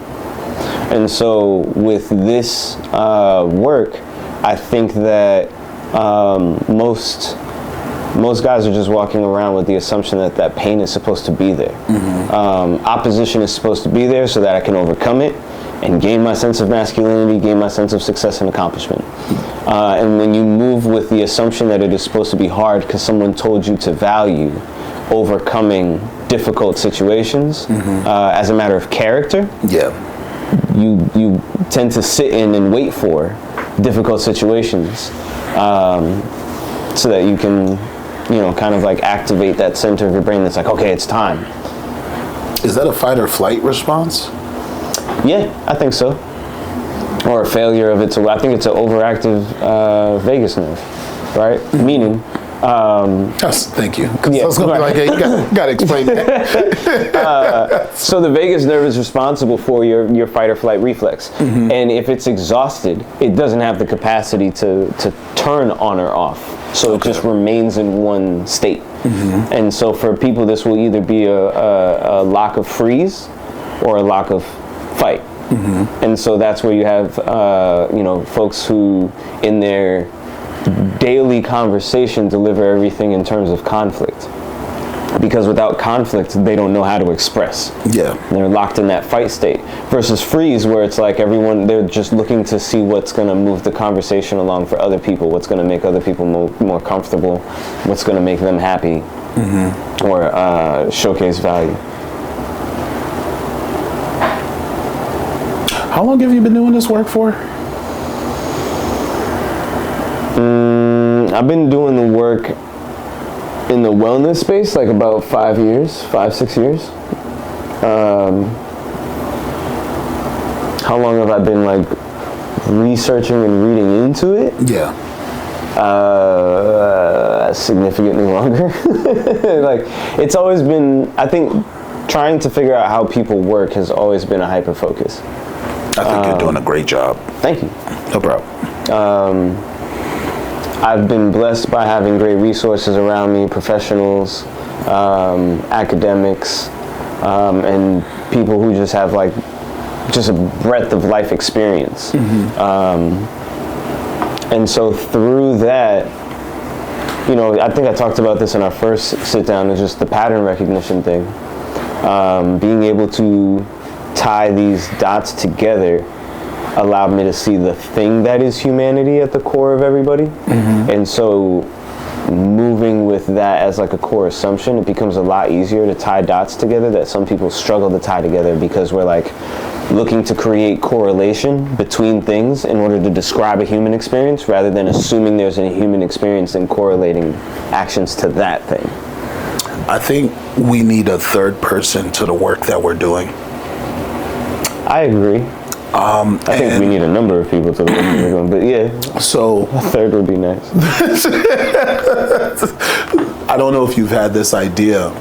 And so with this work, I think that most guys are just walking around with the assumption that that pain is supposed to be there. Opposition is supposed to be there so that I can overcome it and gain my sense of masculinity, gain my sense of success and accomplishment. And when you move with the assumption that it is supposed to be hard because someone told you to value overcoming difficult situations. As a matter of character, you tend to sit in and wait for difficult situations, so that you can, kind of like activate that center of your brain that's like, okay, it's time. Is that a fight or flight response? Yeah, I think so. Or a failure of it to, I think it's an overactive vagus nerve, right? Meaning, yes, thank you. Yeah, I was gonna be like, hey, you gotta explain that. So the vagus nerve is responsible for your fight or flight reflex, and if it's exhausted, it doesn't have the capacity to turn on or off. So it just remains in one state. And so for people, this will either be a lock of freeze or a lock of fight. And so that's where you have folks who in their daily conversation deliver everything in terms of conflict, because without conflict they don't know how to express. They're locked in that fight state, versus freeze, where it's like they're just looking to see what's going to move the conversation along for other people, what's going to make other people more comfortable, what's going to make them happy, or showcase value. How long have you been doing this work for? I've been doing the work in the wellness space like about 5 years, 6 years. How long have I been like researching and reading into it? Significantly longer. Like, it's always been, I think, trying to figure out how people work has always been a hyper focus. I think you're doing a great job. Thank you. No problem. I've been blessed by having great resources around me, professionals, academics, and people who just have like just a breadth of life experience. And so through that, I think I talked about this in our first sit down, is just the pattern recognition thing. Being able to tie these dots together allowed me to see the thing that is humanity at the core of everybody. And so moving with that as like a core assumption, it becomes a lot easier to tie dots together that some people struggle to tie together, because we're like looking to create correlation between things in order to describe a human experience, rather than assuming there's a human experience and correlating actions to that thing. I think we need a third person to the work that we're doing. I agree. I think we need a number of people to the work that we're doing, but yeah. So a third would be nice. I don't know if you've had this idea.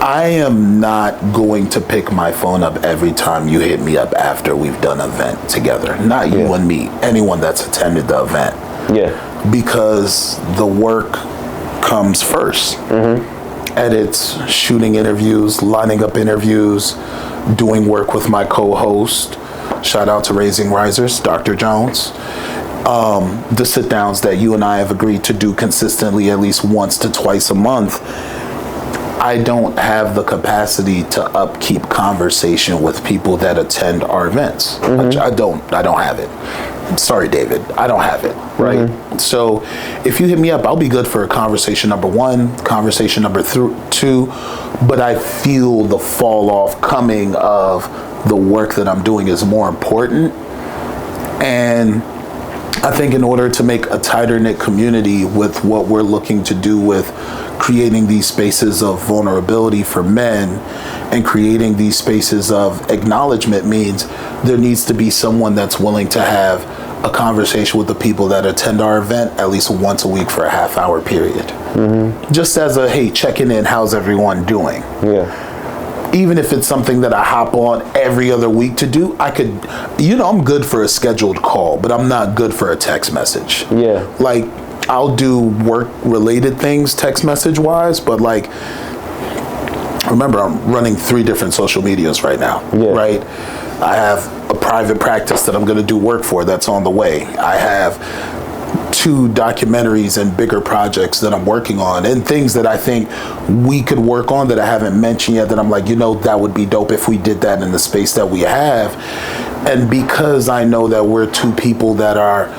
I am not going to pick my phone up every time you hit me up after we've done an event together. Not you and me, anyone that's attended the event. Because the work comes first. Edits, shooting interviews, lining up interviews, doing work with my co-host. Shout out to Raising Risers, Dr. Jones. The sit downs that you and I have agreed to do consistently at least once to twice a month. I don't have the capacity to upkeep conversation with people that attend our events. I don't have it. Sorry, David, I don't have it, right? So if you hit me up, I'll be good for a conversation number 1, conversation number 2, but I feel the fall off coming of the work that I'm doing is more important. And I think in order to make a tighter knit community with what we're looking to do with creating these spaces of vulnerability for men and creating these spaces of acknowledgement, means there needs to be someone that's willing to have a conversation with the people that attend our event at least once a week for a half-hour period. Just as a, hey, checking in, how's everyone doing? Even if it's something that I hop on every other week to do, I could, I'm good for a scheduled call, but I'm not good for a text message. Like, I'll do work-related things text message-wise, but like, remember, I'm running 3 different social medias right now, right? I have a private practice that I'm going to do work for that's on the way. I have 2 documentaries and bigger projects that I'm working on, and things that I think we could work on that I haven't mentioned yet, that I'm like, that would be dope if we did that in the space that we have. And because I know that we're 2 people that are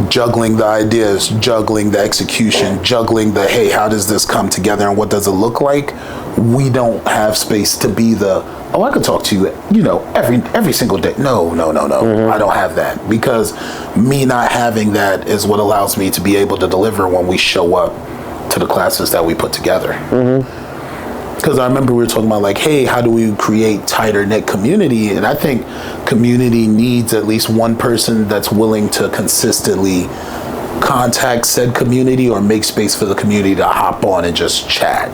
juggling the ideas, juggling the execution, juggling the, hey, how does this come together and what does it look like? We don't have space to be the, oh, I could talk to you, every single day. No. I don't have that, because me not having that is what allows me to be able to deliver when we show up to the classes that we put together. Because I remember we were talking about like, hey, how do we create tighter knit community? And I think community needs at least one person that's willing to consistently contact said community or make space for the community to hop on and just chat.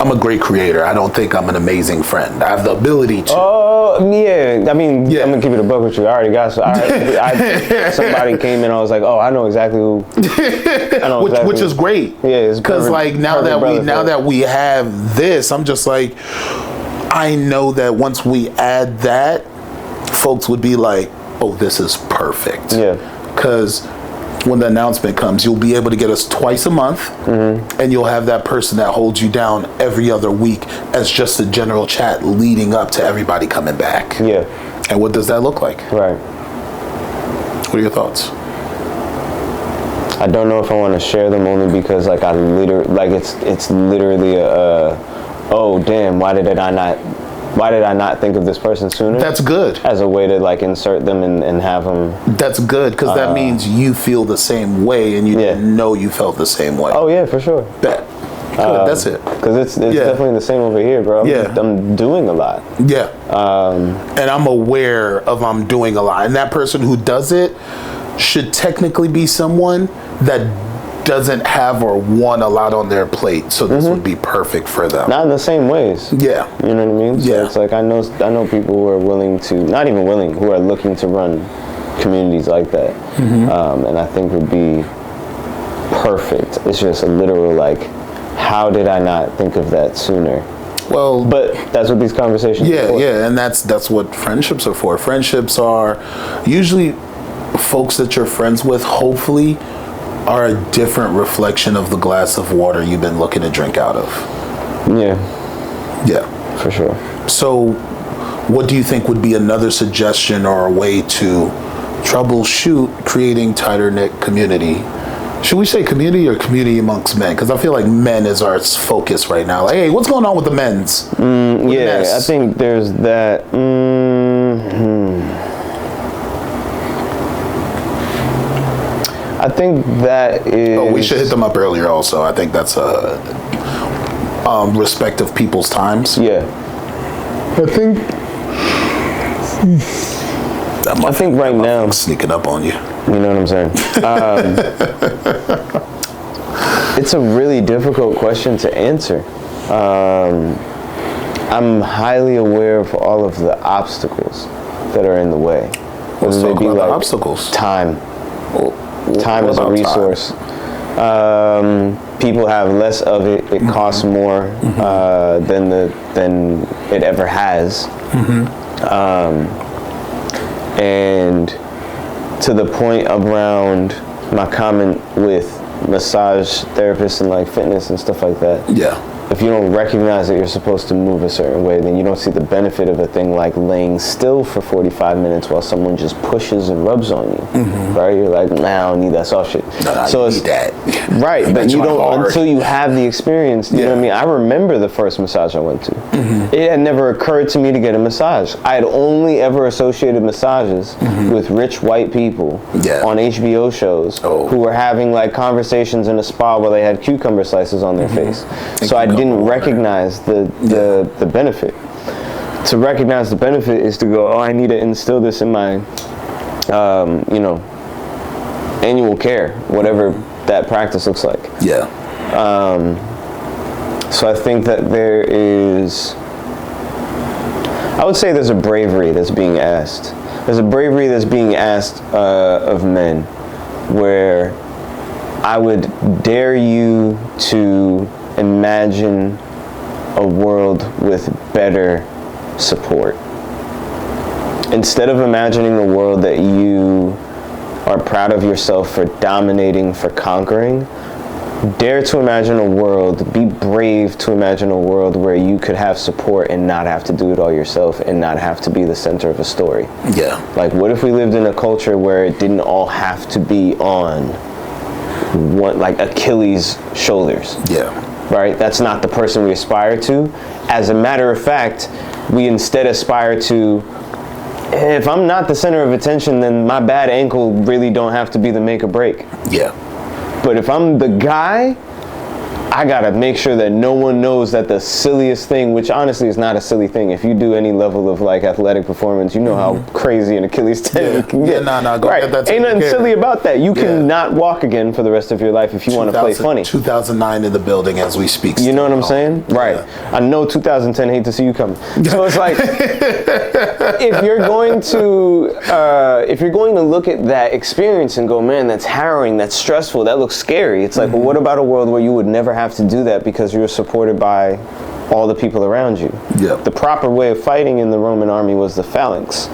I'm a great creator. I don't think I'm an amazing friend. I have the ability to. Oh, yeah. I mean, I'm going to keep it a buck with you. I already got somebody came in, I was like, oh, I know exactly who. Which is great. Yeah, because like now that we have this, I'm just like, I know that once we add that, folks would be like, oh, this is perfect. Yeah. Because when the announcement comes, you'll be able to get us twice a month, and you'll have that person that holds you down every other week as just a general chat leading up to everybody coming back. Yeah. And what does that look like? Right. What are your thoughts? I don't know if I want to share them, only because like it's literally oh damn, why did I not think of this person sooner? That's good. As a way to like insert them and have them. That's good, because that means you feel the same way and you didn't know you felt the same way. Oh yeah, for sure. Bet. Good, that's it. Because it's definitely the same over here, bro. I'm doing a lot. Yeah. And I'm aware of I'm doing a lot. And that person who does it should technically be someone that doesn't have or want a lot on their plate, so this would be perfect for them. Not in the same ways. Yeah. You know what I mean? So Yeah. it's like I know people who are willing to, not even willing, who are looking to run communities like that. And I think would be perfect. It's just a literal like, how did I not think of that sooner? Well, but that's what these conversations are for. Yeah, and that's what friendships are for. Friendships are usually folks that you're friends with, hopefully, are a different reflection of the glass of water you've been looking to drink out of. Yeah, for sure. So what do you think would be another suggestion or a way to troubleshoot creating tighter knit community? Should we say community or community amongst men? Because I feel like men is our focus right now. Like, hey, what's going on with the men's? I think there's that. I think that is. Oh, we should hit them up earlier also. I think that's respect of people's times. Yeah. I think right now sneaking up on you. You know what I'm saying? It's a really difficult question to answer. I'm highly aware of all of the obstacles that are in the way. Let's talk about the obstacles. Time. Time is a resource. People have less of it. It costs more than it ever has. And to the point around my comment with massage therapists and like fitness and stuff like that. Yeah. If you don't recognize that you're supposed to move a certain way, then you don't see the benefit of a thing like laying still for 45 minutes while someone just pushes and rubs on you. Right? You're like, nah, I don't need that soft shit. No, so I need that. Right, but you don't until you have the experience. You know what I mean? I remember the first massage I went to. It had never occurred to me to get a massage. I had only ever associated massages with rich white people on HBO shows who were having like conversations in a spa where they had cucumber slices on their face. So I didn't recognize the benefit. To recognize the benefit is to go, oh, I need to instill this in my, annual care, whatever that practice looks like. Yeah. So I think that there is, I would say there's a bravery that's being asked. There's a bravery that's being asked of men, where I would dare you to imagine a world with better support. Instead of imagining a world that you are proud of yourself for dominating, for conquering, Dare to imagine a world, be brave to imagine a world where you could have support and not have to do it all yourself and not have to be the center of a story. Yeah. Like, what if we lived in a culture where it didn't all have to be on one, like Achilles' shoulders? Yeah. Right? That's not the person we aspire to. As a matter of fact, we instead aspire to, if I'm not the center of attention, then my bad ankle really don't have to be the make or break. Yeah. But if I'm the guy, I gotta make sure that no one knows that the silliest thing, which honestly is not a silly thing. If you do any level of like athletic performance, you know how crazy an Achilles tendon can get. Go right. get that. Ain't nothing silly about that. You cannot walk again for the rest of your life if you want to play funny. 2009 in the building as we speak. You know what I'm saying? Right. Yeah. I know 2010. Hate to see you coming. So it's like, if you're going to look at that experience and go, man, that's harrowing, that's stressful, that looks scary. It's like, well, what about a world where you would never have to do that because you're supported by all the people around you? Yeah. The proper way of fighting in the Roman army was the phalanx.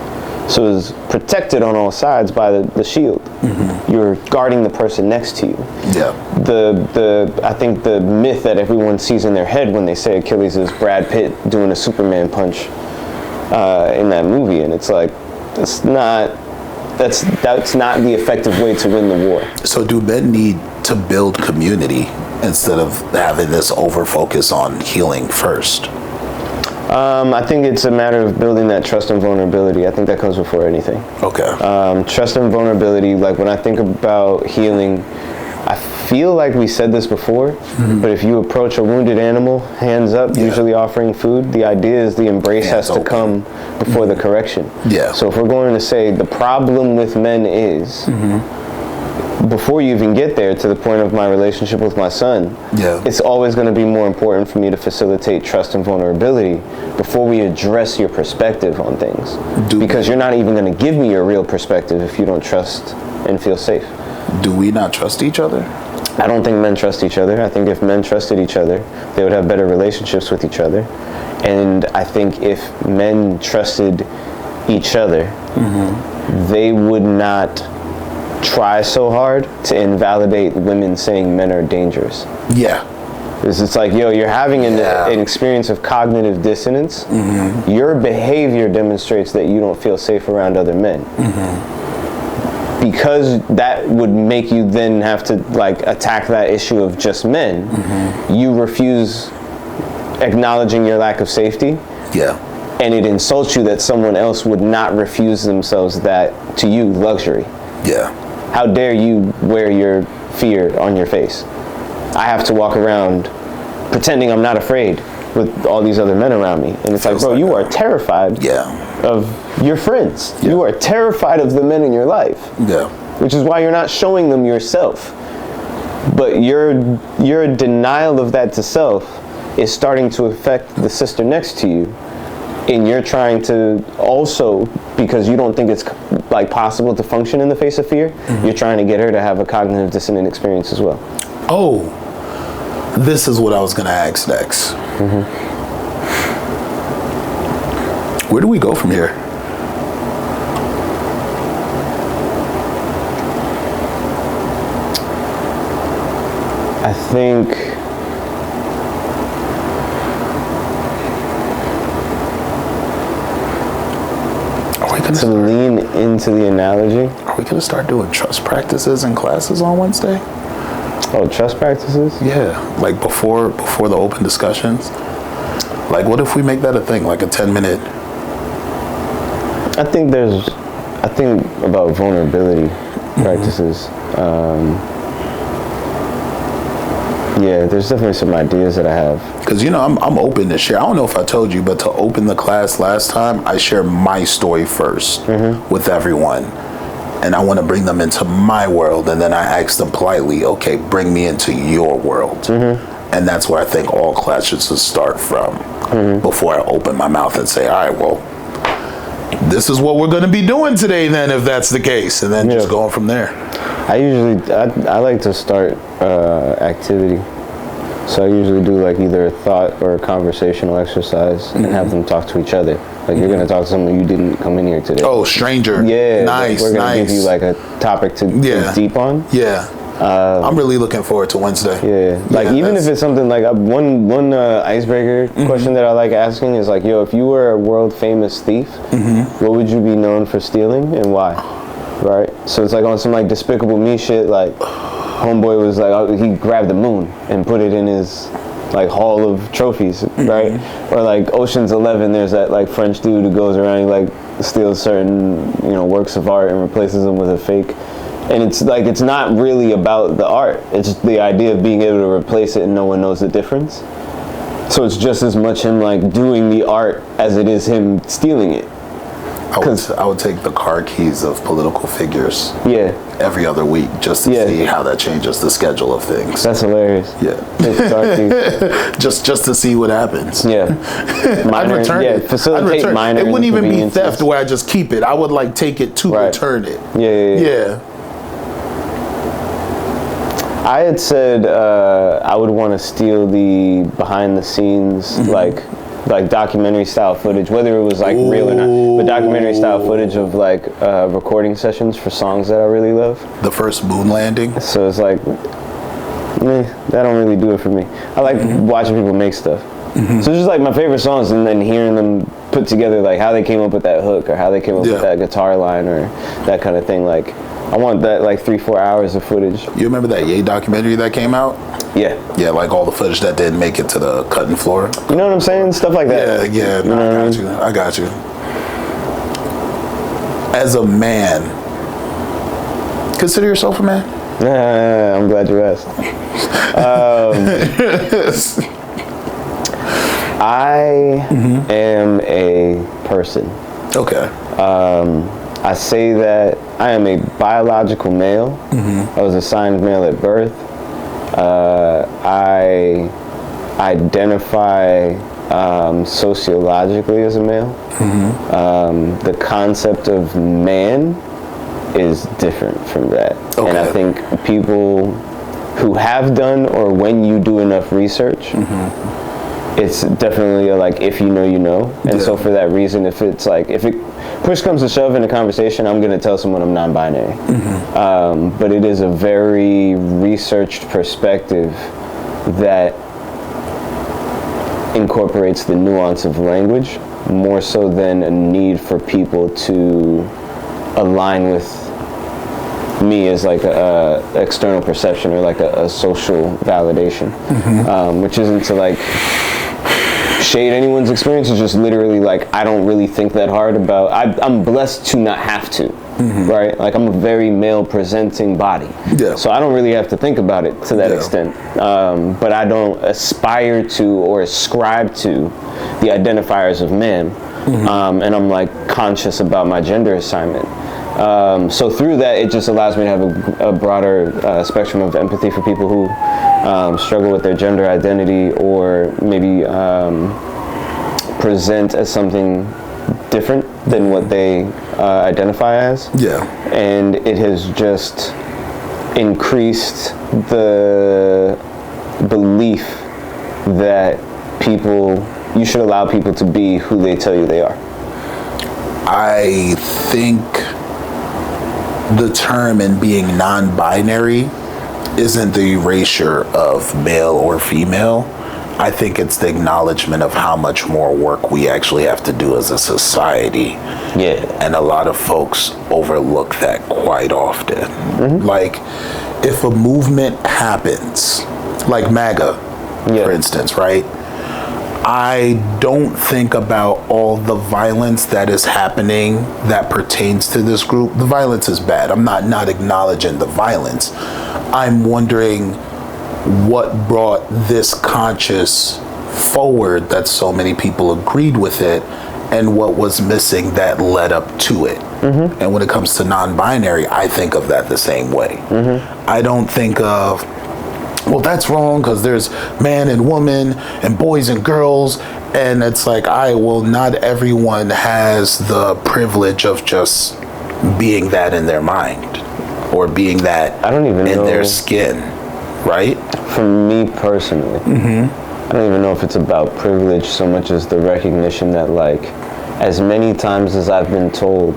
So it was protected on all sides by the shield. Mm-hmm. You're guarding the person next to you. Yeah. I think the myth that everyone sees in their head when they say Achilles is Brad Pitt doing a Superman punch in that movie, and it's like, that's not the effective way to win the war. So do men need to build community instead of having this over focus on healing first? I think it's a matter of building that trust and vulnerability. I think that comes before anything. Okay. Trust and vulnerability, like when I think about healing, I feel like we said this before, but if you approach a wounded animal, hands up, usually offering food, the idea is the embrace has to come before the correction. Yeah. So if we're going to say the problem with men is, before you even get there to the point of my relationship with my son, it's always going to be more important for me to facilitate trust and vulnerability before we address your perspective on things. Because you're not even going to give me your real perspective if you don't trust and feel safe. Do we not trust each other? I don't think men trust each other. I think if men trusted each other, they would have better relationships with each other. And I think if men trusted each other, they would not try so hard to invalidate women saying men are dangerous. Yeah. Because it's like, yo, you're having an experience of cognitive dissonance. Your behavior demonstrates that you don't feel safe around other men. Because that would make you then have to like attack that issue of just men. You refuse acknowledging your lack of safety. Yeah. And it insults you that someone else would not refuse themselves that, to you, luxury. Yeah. How dare you wear your fear on your face? I have to walk around pretending I'm not afraid with all these other men around me. And it's like, bro, you are terrified of your friends. You are terrified of the men in your life. Which is why you're not showing them yourself. But your denial of that to self is starting to affect the sister next to you. And you're trying to also, because you don't think it's like possible to function in the face of fear, you're trying to get her to have a cognitive dissonant experience as well. Oh, this is what I was going to ask next. Where do we go from here? I think to lean into the analogy. Are we going to start doing trust practices in classes on Wednesday? Oh, trust practices? Yeah, like before the open discussions. Like, what if we make that a thing, like a 10-minute? I think about vulnerability practices. Yeah, there's definitely some ideas that I have. Because, you know, I'm open to share. I don't know if I told you, but to open the class last time, I shared my story first with everyone. And I want to bring them into my world. And then I asked them politely, okay, bring me into your world. And that's where I think all classes should start from. Before I open my mouth and say, all right, well, this is what we're going to be doing today then, if that's the case. And then just going from there. I like to start activity. So I usually do like either a thought or a conversational exercise and have them talk to each other. Like you're going to talk to someone you didn't come in here today. Oh, stranger. Yeah. Nice, we're going to give you like a topic to dig deep on. Yeah. I'm really looking forward to Wednesday. Yeah, like even if it's something like one icebreaker question that I like asking is like, yo, if you were a world famous thief, what would you be known for stealing and why? Right. So it's like on some like Despicable Me shit. Like, homeboy was like, he grabbed the moon and put it in his like hall of trophies, right? Or like Ocean's 11, there's that like French dude who goes around, he like steals certain works of art and replaces them with a fake. And it's like, it's not really about the art. It's the idea of being able to replace it and no one knows the difference. So it's just as much him like doing the art as it is him stealing it. I would take the car keys of political figures every other week just to see how that changes the schedule of things. That's hilarious. Just to see what happens. I'd return it. Facilitate minor. It wouldn't even be theft where I just keep it. I would like take it to return it. I had said I would want to steal the behind the scenes like documentary style footage, whether it was like real or not, but documentary style footage of like recording sessions for songs that I really love. The first moon landing. So it's like, that don't really do it for me. I like watching people make stuff. So it's just like my favorite songs, and then hearing them put together, like how they came up with that hook or how they came up with that guitar line or that kind of thing. Like, I want that like 3-4 hours of footage. You remember that Ye documentary that came out? Yeah, like all the footage that didn't make it to the cutting floor. You know what I'm saying? Stuff like that. I got you. As a man, consider yourself a man? I'm glad you asked. I am a person. Okay. I say that I am a biological male. I was assigned male at birth. I identify sociologically as a male. The concept of man is different from that. And I think people who have done, or when you do enough research, it's definitely like, if you know, you know. And so for that reason, if it push comes to shove in a conversation, I'm going to tell someone I'm non-binary. But it is a very researched perspective that incorporates the nuance of language more so than a need for people to align with me as like a external perception or like a social validation, which isn't to like shade anyone's experience. It's just literally like, I don't really think that hard about, I'm blessed to not have to, right? Like, I'm a very male presenting body, so I don't really have to think about it to that extent, but I don't aspire to or ascribe to the identifiers of man, and I'm like conscious about my gender assignment. So through that, it just allows me to have a broader spectrum of empathy for people who struggle with their gender identity or maybe present as something different than what they identify as. And it has just increased the belief that you should allow people to be who they tell you they are. I think the term in being non-binary isn't the erasure of male or female. I think it's the acknowledgement of how much more work we actually have to do as a society. And a lot of folks overlook that quite often. Like, if a movement happens, like MAGA, for instance, right? I don't think about all the violence that is happening that pertains to this group. The violence is bad. I'm not acknowledging the violence. I'm wondering what brought this conscious forward that so many people agreed with it, and what was missing that led up to it. And when it comes to non-binary, I think of that the same way. I don't think of, well, that's wrong because there's man and woman and boys and girls, and it's like, not everyone has the privilege of just being that in their mind or being that in their skin, right? For me personally, I don't even know if it's about privilege so much as the recognition that, like, as many times as I've been told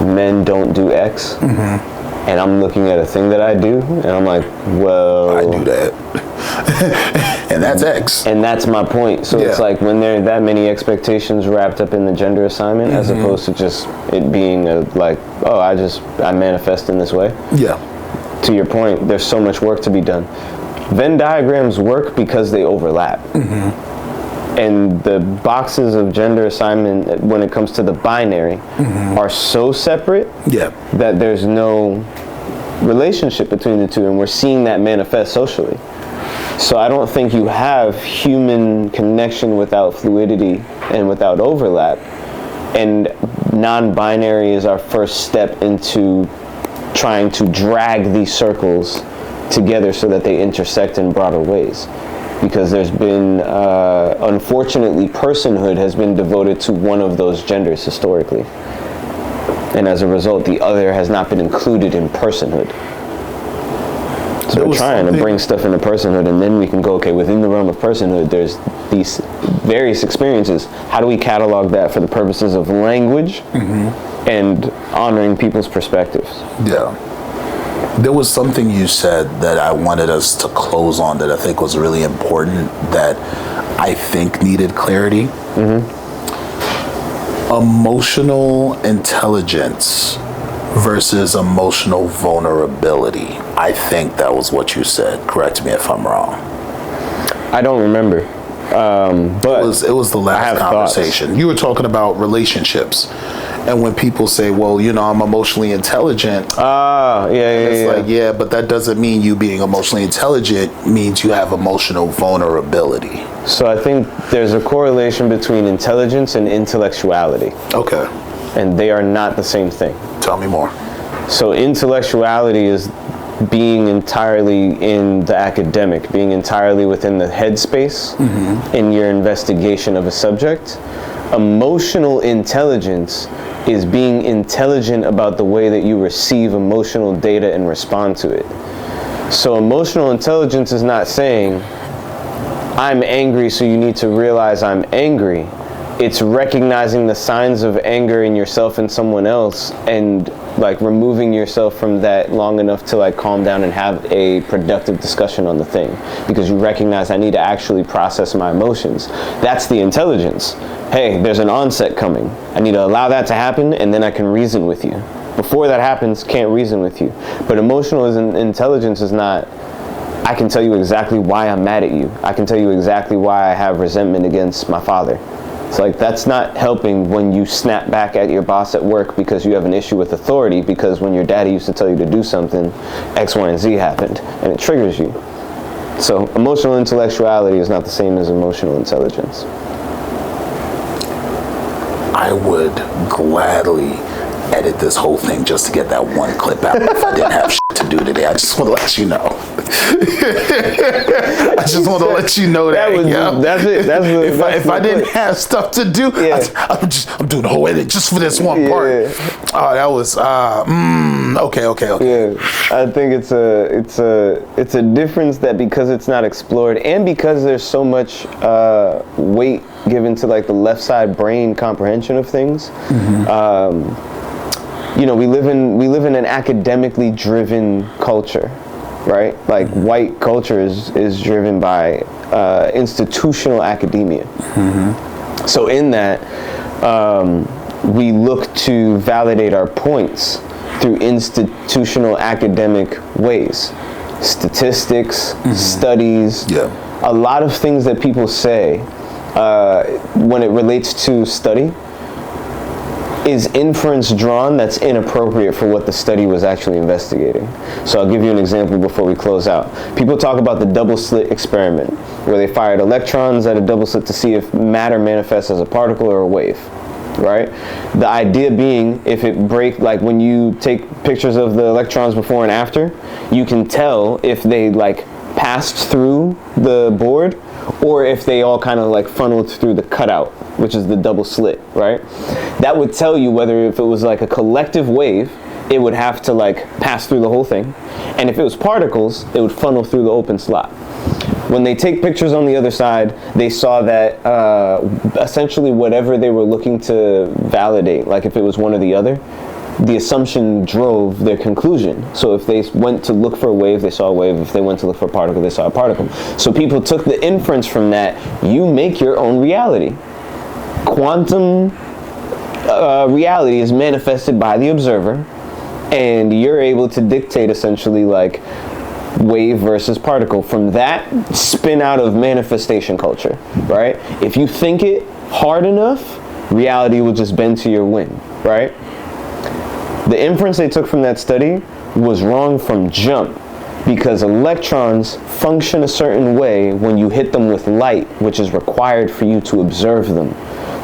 men don't do X, and I'm looking at a thing that I do, and I'm like, well, I do that. And that's X. And that's my point. So it's like when there are that many expectations wrapped up in the gender assignment, as opposed to just it being I manifest in this way. Yeah. To your point, there's so much work to be done. Venn diagrams work because they overlap. And the boxes of gender assignment, when it comes to the binary, are so separate that there's no relationship between the two, and we're seeing that manifest socially. So I don't think you have human connection without fluidity and without overlap. And non-binary is our first step into trying to drag these circles together so that they intersect in broader ways. Because there's been, unfortunately, personhood has been devoted to one of those genders historically. And as a result, the other has not been included in personhood. So we're trying to bring stuff into personhood, and then we can go, okay, within the realm of personhood, there's these various experiences. How do we catalog that for the purposes of language and honoring people's perspectives? Yeah. There was something you said that I wanted us to close on that I think was really important, that I think needed clarity. Emotional intelligence versus emotional vulnerability. I think that was what you said. Correct me if I'm wrong. I don't remember. But it was the last conversation. Thoughts. You were talking about relationships. And when people say, well, I'm emotionally intelligent. It's but that doesn't mean you being emotionally intelligent means you have emotional vulnerability. So I think there's a correlation between intelligence and intellectuality. Okay. And they are not the same thing. Tell me more. So intellectuality is being entirely in the academic, being entirely within the headspace in your investigation of a subject. Emotional intelligence is being intelligent about the way that you receive emotional data and respond to it. So emotional intelligence is not saying, I'm angry, so you need to realize I'm angry. It's recognizing the signs of anger in yourself and someone else, and like removing yourself from that long enough to like calm down and have a productive discussion on the thing, because you recognize I need to actually process my emotions. That's the intelligence. Hey, there's an onset coming. I need to allow that to happen, and then I can reason with you. Before that happens, can't reason with you. But emotional intelligence is not, I can tell you exactly why I'm mad at you. I can tell you exactly why I have resentment against my father. It's like, that's not helping when you snap back at your boss at work because you have an issue with authority, because when your daddy used to tell you to do something, X, Y, and Z happened, and it triggers you. So emotional intellectuality is not the same as emotional intelligence. I would gladly edit this whole thing just to get that one clip out if I didn't have shit to do today. I just want to let you know. I just want to let you know that. That's it. If I didn't have stuff to do, I'm doing the whole edit just for this one part. Oh, that was okay. Yeah, I think it's a difference that, because it's not explored, and because there's so much weight given to like the left side brain comprehension of things. We live in an academically driven culture, right? Like white culture is driven by institutional academia. So in that, we look to validate our points through institutional academic ways. Statistics, studies, a lot of things that people say when it relates to study is inference drawn that's inappropriate for what the study was actually investigating. So I'll give you an example before we close out. People talk about the double slit experiment, where they fired electrons at a double slit to see if matter manifests as a particle or a wave, right? The idea being, if it like when you take pictures of the electrons before and after, you can tell if they like passed through the board or if they all kind of like funneled through the cutout, which is the double slit, right? That would tell you whether, if it was like a collective wave, it would have to like pass through the whole thing. And if it was particles, it would funnel through the open slot. When they take pictures on the other side, they saw that essentially whatever they were looking to validate, like if it was one or the other, the assumption drove their conclusion. So if they went to look for a wave, they saw a wave. If they went to look for a particle, they saw a particle. So people took the inference from that. You make your own reality. Quantum reality is manifested by the observer, and you're able to dictate essentially like wave versus particle. From that, spin out of manifestation culture, right? If you think it hard enough, reality will just bend to your whim, right? The inference they took from that study was wrong from jump, because electrons function a certain way when you hit them with light, which is required for you to observe them.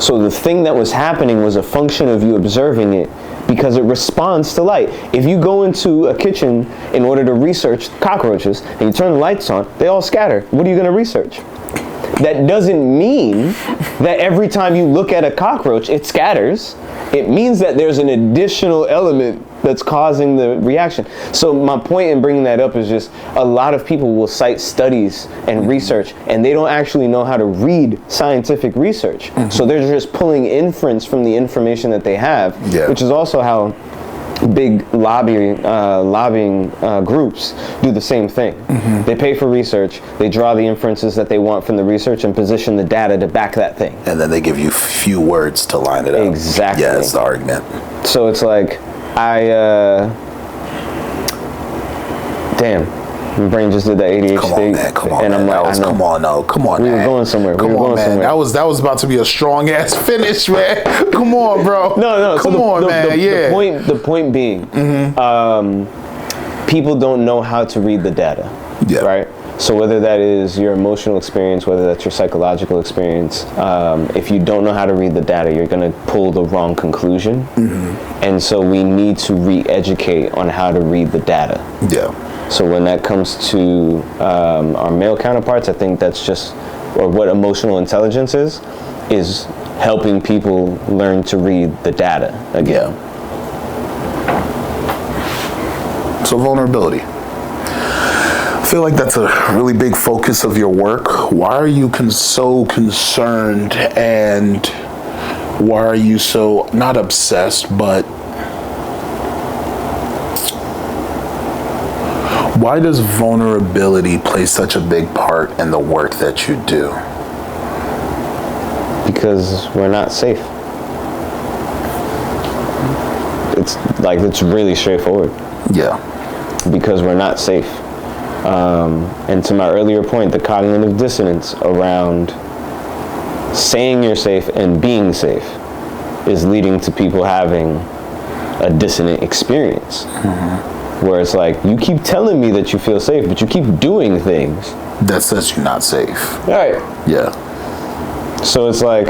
So the thing that was happening was a function of you observing it, because it responds to light. If you go into a kitchen in order to research cockroaches and you turn the lights on, they all scatter. What are you going to research? That doesn't mean that every time you look at a cockroach, it scatters. It means that there's an additional element that's causing the reaction. So my point in bringing that up is just a lot of people will cite studies and research, and they don't actually know how to read scientific research. So they're just pulling inference from the information that they have, which is also how big lobbying groups do the same thing. They pay for research, they draw the inferences that they want from the research and position the data to back that thing. And then they give you few words to line it up. Exactly. Yeah, that's the argument. So it's like, damn, my brain just did that ADHD. Come on, man. Come on, and man. I'm like, Come on, no. Come on, we man. were going somewhere. Come on, man. That was about to be a strong ass finish, man. Come on, bro. No. Come on, man. The point being, people don't know how to read the data. Yeah. Right? So whether that is your emotional experience, whether that's your psychological experience, if you don't know how to read the data, you're going to pull the wrong conclusion. And so we need to re-educate on how to read the data. Yeah. So when that comes to our male counterparts, I think that's just, or what emotional intelligence is helping people learn to read the data again. Yeah. So vulnerability. I feel like that's a really big focus of your work. Why are you so concerned, and why are you so, not obsessed, but why does vulnerability play such a big part in the work that you do? Because we're not safe. It's really straightforward. Yeah. Because we're not safe. And to my earlier point, the cognitive dissonance around saying you're safe and being safe is leading to people having a dissonant experience. Where it's like, you keep telling me that you feel safe, but you keep doing things that says you're not safe. Right. Yeah. So it's like,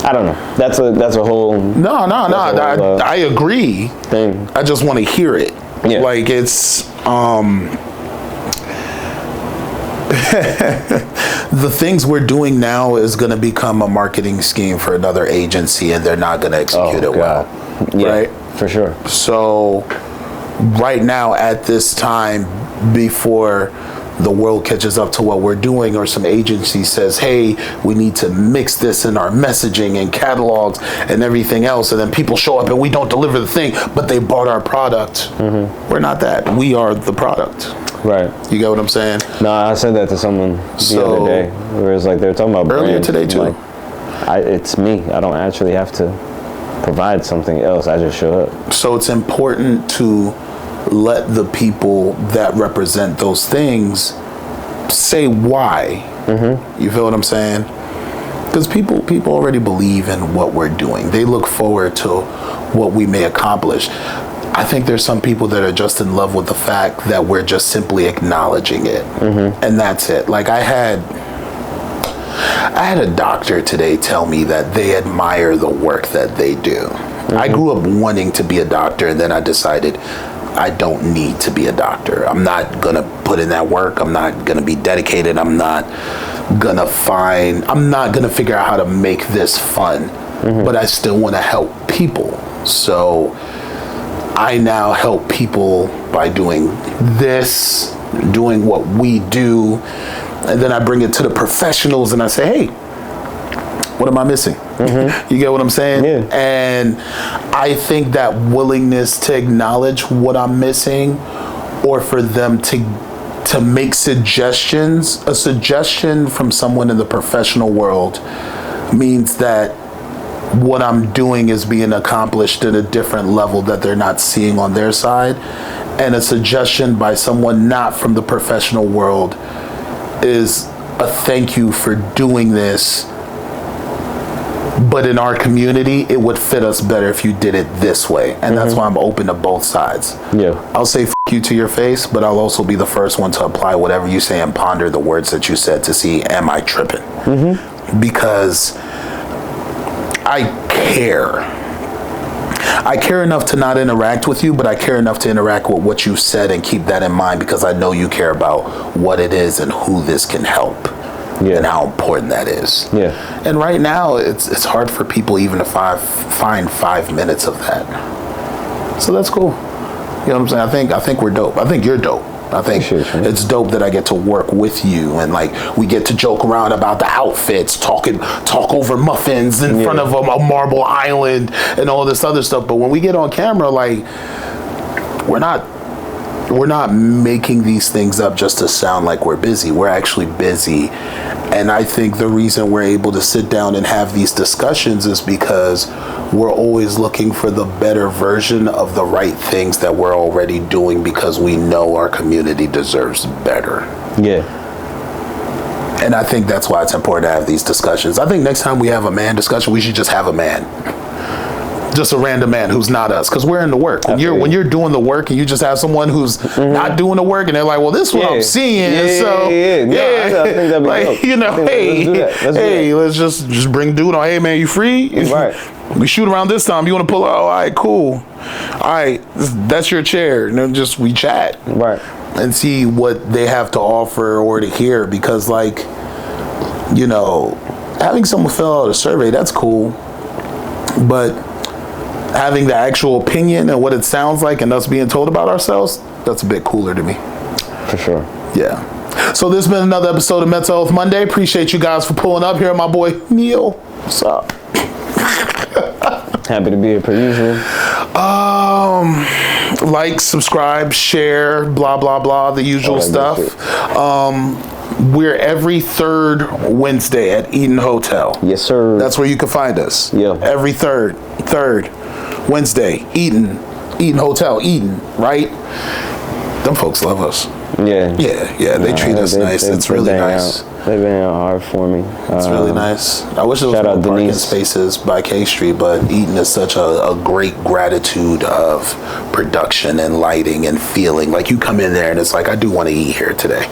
I don't know. That's a whole. No. I agree. Thing. I just want to hear it. Yeah. Like it's the things we're doing now is going to become a marketing scheme for another agency, and they're not going to execute it well. Yeah, right? For sure. So right now at this time, before the world catches up to what we're doing, or some agency says, hey, we need to mix this in our messaging and catalogs and everything else, and then people show up and we don't deliver the thing, but they bought our product. We're not that. We are the product. Right. You get what I'm saying? No, I said that to someone the other day, where it's like they were talking about earlier brands. Today too. Like, it's me. I don't actually have to provide something else. I just show up. So it's important to let the people that represent those things say why. You feel what I'm saying? Because people already believe in what we're doing. They look forward to what we may accomplish. I think there's some people that are just in love with the fact that we're just simply acknowledging it, and that's it. Like I had a doctor today tell me that they admire the work that they do. I grew up wanting to be a doctor, and then I decided I don't need to be a doctor. I'm not gonna put in that work. I'm not gonna be dedicated. I'm not gonna figure out how to make this fun, but I still wanna help people. So I now help people by doing this, doing what we do, and then I bring it to the professionals and I say, hey, what am I missing? You get what I'm saying? Yeah. And I think that willingness to acknowledge what I'm missing, or for them to make suggestions, a suggestion from someone in the professional world means that what I'm doing is being accomplished at a different level that they're not seeing on their side. And a suggestion by someone not from the professional world is a thank you for doing this, but in our community it would fit us better if you did it this way. And that's why I'm open to both sides. I'll say f you to your face, but I'll also be the first one to apply whatever you say and ponder the words that you said to see, am I tripping? Because I care enough to not interact with you, but I care enough to interact with what you said and keep that in mind, because I know you care about what it is and who this can help. And how important that is. And right now it's hard for people even to find 5 minutes of that. So that's cool. You know what I'm saying? I think we're dope. I think you're dope. I think it's dope that I get to work with you, and like we get to joke around about the outfits, talk over muffins in front of a marble island and all this other stuff. But when we get on camera, like we're not making these things up just to sound like we're busy. We're actually busy. And I think the reason we're able to sit down and have these discussions is because we're always looking for the better version of the right things that we're already doing, because we know our community deserves better. And I think that's why it's important to have these discussions. I think next time we have a man discussion, we should just have a man. Just a random man who's not us, because we're in the work. When you're doing the work and you just have someone who's not doing the work, and they're like, well, this is what I'm seeing. I think that'd be like, you know, let's just bring dude on. Hey man, you free? We shoot around this time. You want to pull out? All right, cool. All right, that's your chair. And then just we chat. And see what they have to offer or to hear, because like, you know, having someone fill out a survey, that's cool. But having the actual opinion and what it sounds like and us being told about ourselves, that's a bit cooler to me. For sure. So this has been another episode of Mental Health Monday. Appreciate you guys for pulling up here. My boy Neil, what's up? Happy to be here per usual. Like, subscribe, share, blah blah blah, the usual stuff. We're every third Wednesday at Eden Hotel. Yes, sir. That's where you can find us. Every third Wednesday, Eden Hotel, Eden, right? Them folks love us. They treat us nice. It's really nice. They've been out hard for me. It's really nice. I wish there was more parking spaces by K Street, but Eden is such a great gratitude of production and lighting and feeling. Like you come in there and it's like, I do want to eat here today.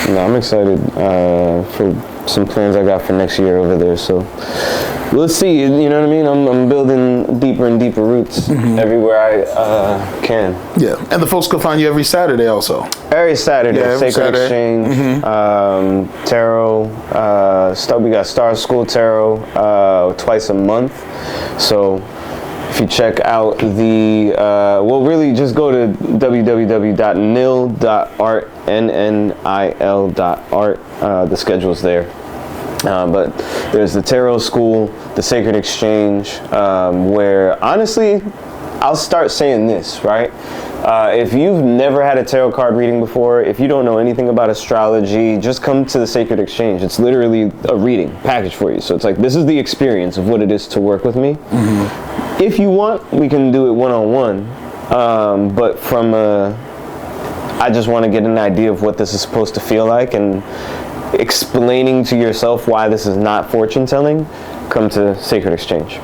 No, I'm excited for some plans I got for next year over there. So we'll see. You know what I mean? I'm building deeper and deeper roots everywhere I can. And the folks can find you every Saturday also. Every Saturday, every Sacred Exchange, Tarot. We got Star School Tarot twice a month. So if you check out the, really just go to www.nil.art, nnil.art. The schedule's there. But there's the Tarot School, the Sacred Exchange, where honestly, I'll start saying this, right? If you've never had a tarot card reading before, if you don't know anything about astrology, just come to the Sacred Exchange. It's literally a reading package for you. So it's like, this is the experience of what it is to work with me. If you want, we can do it one-on-one. But I just want to get an idea of what this is supposed to feel like, and explaining to yourself why this is not fortune telling, come to Sacred Exchange.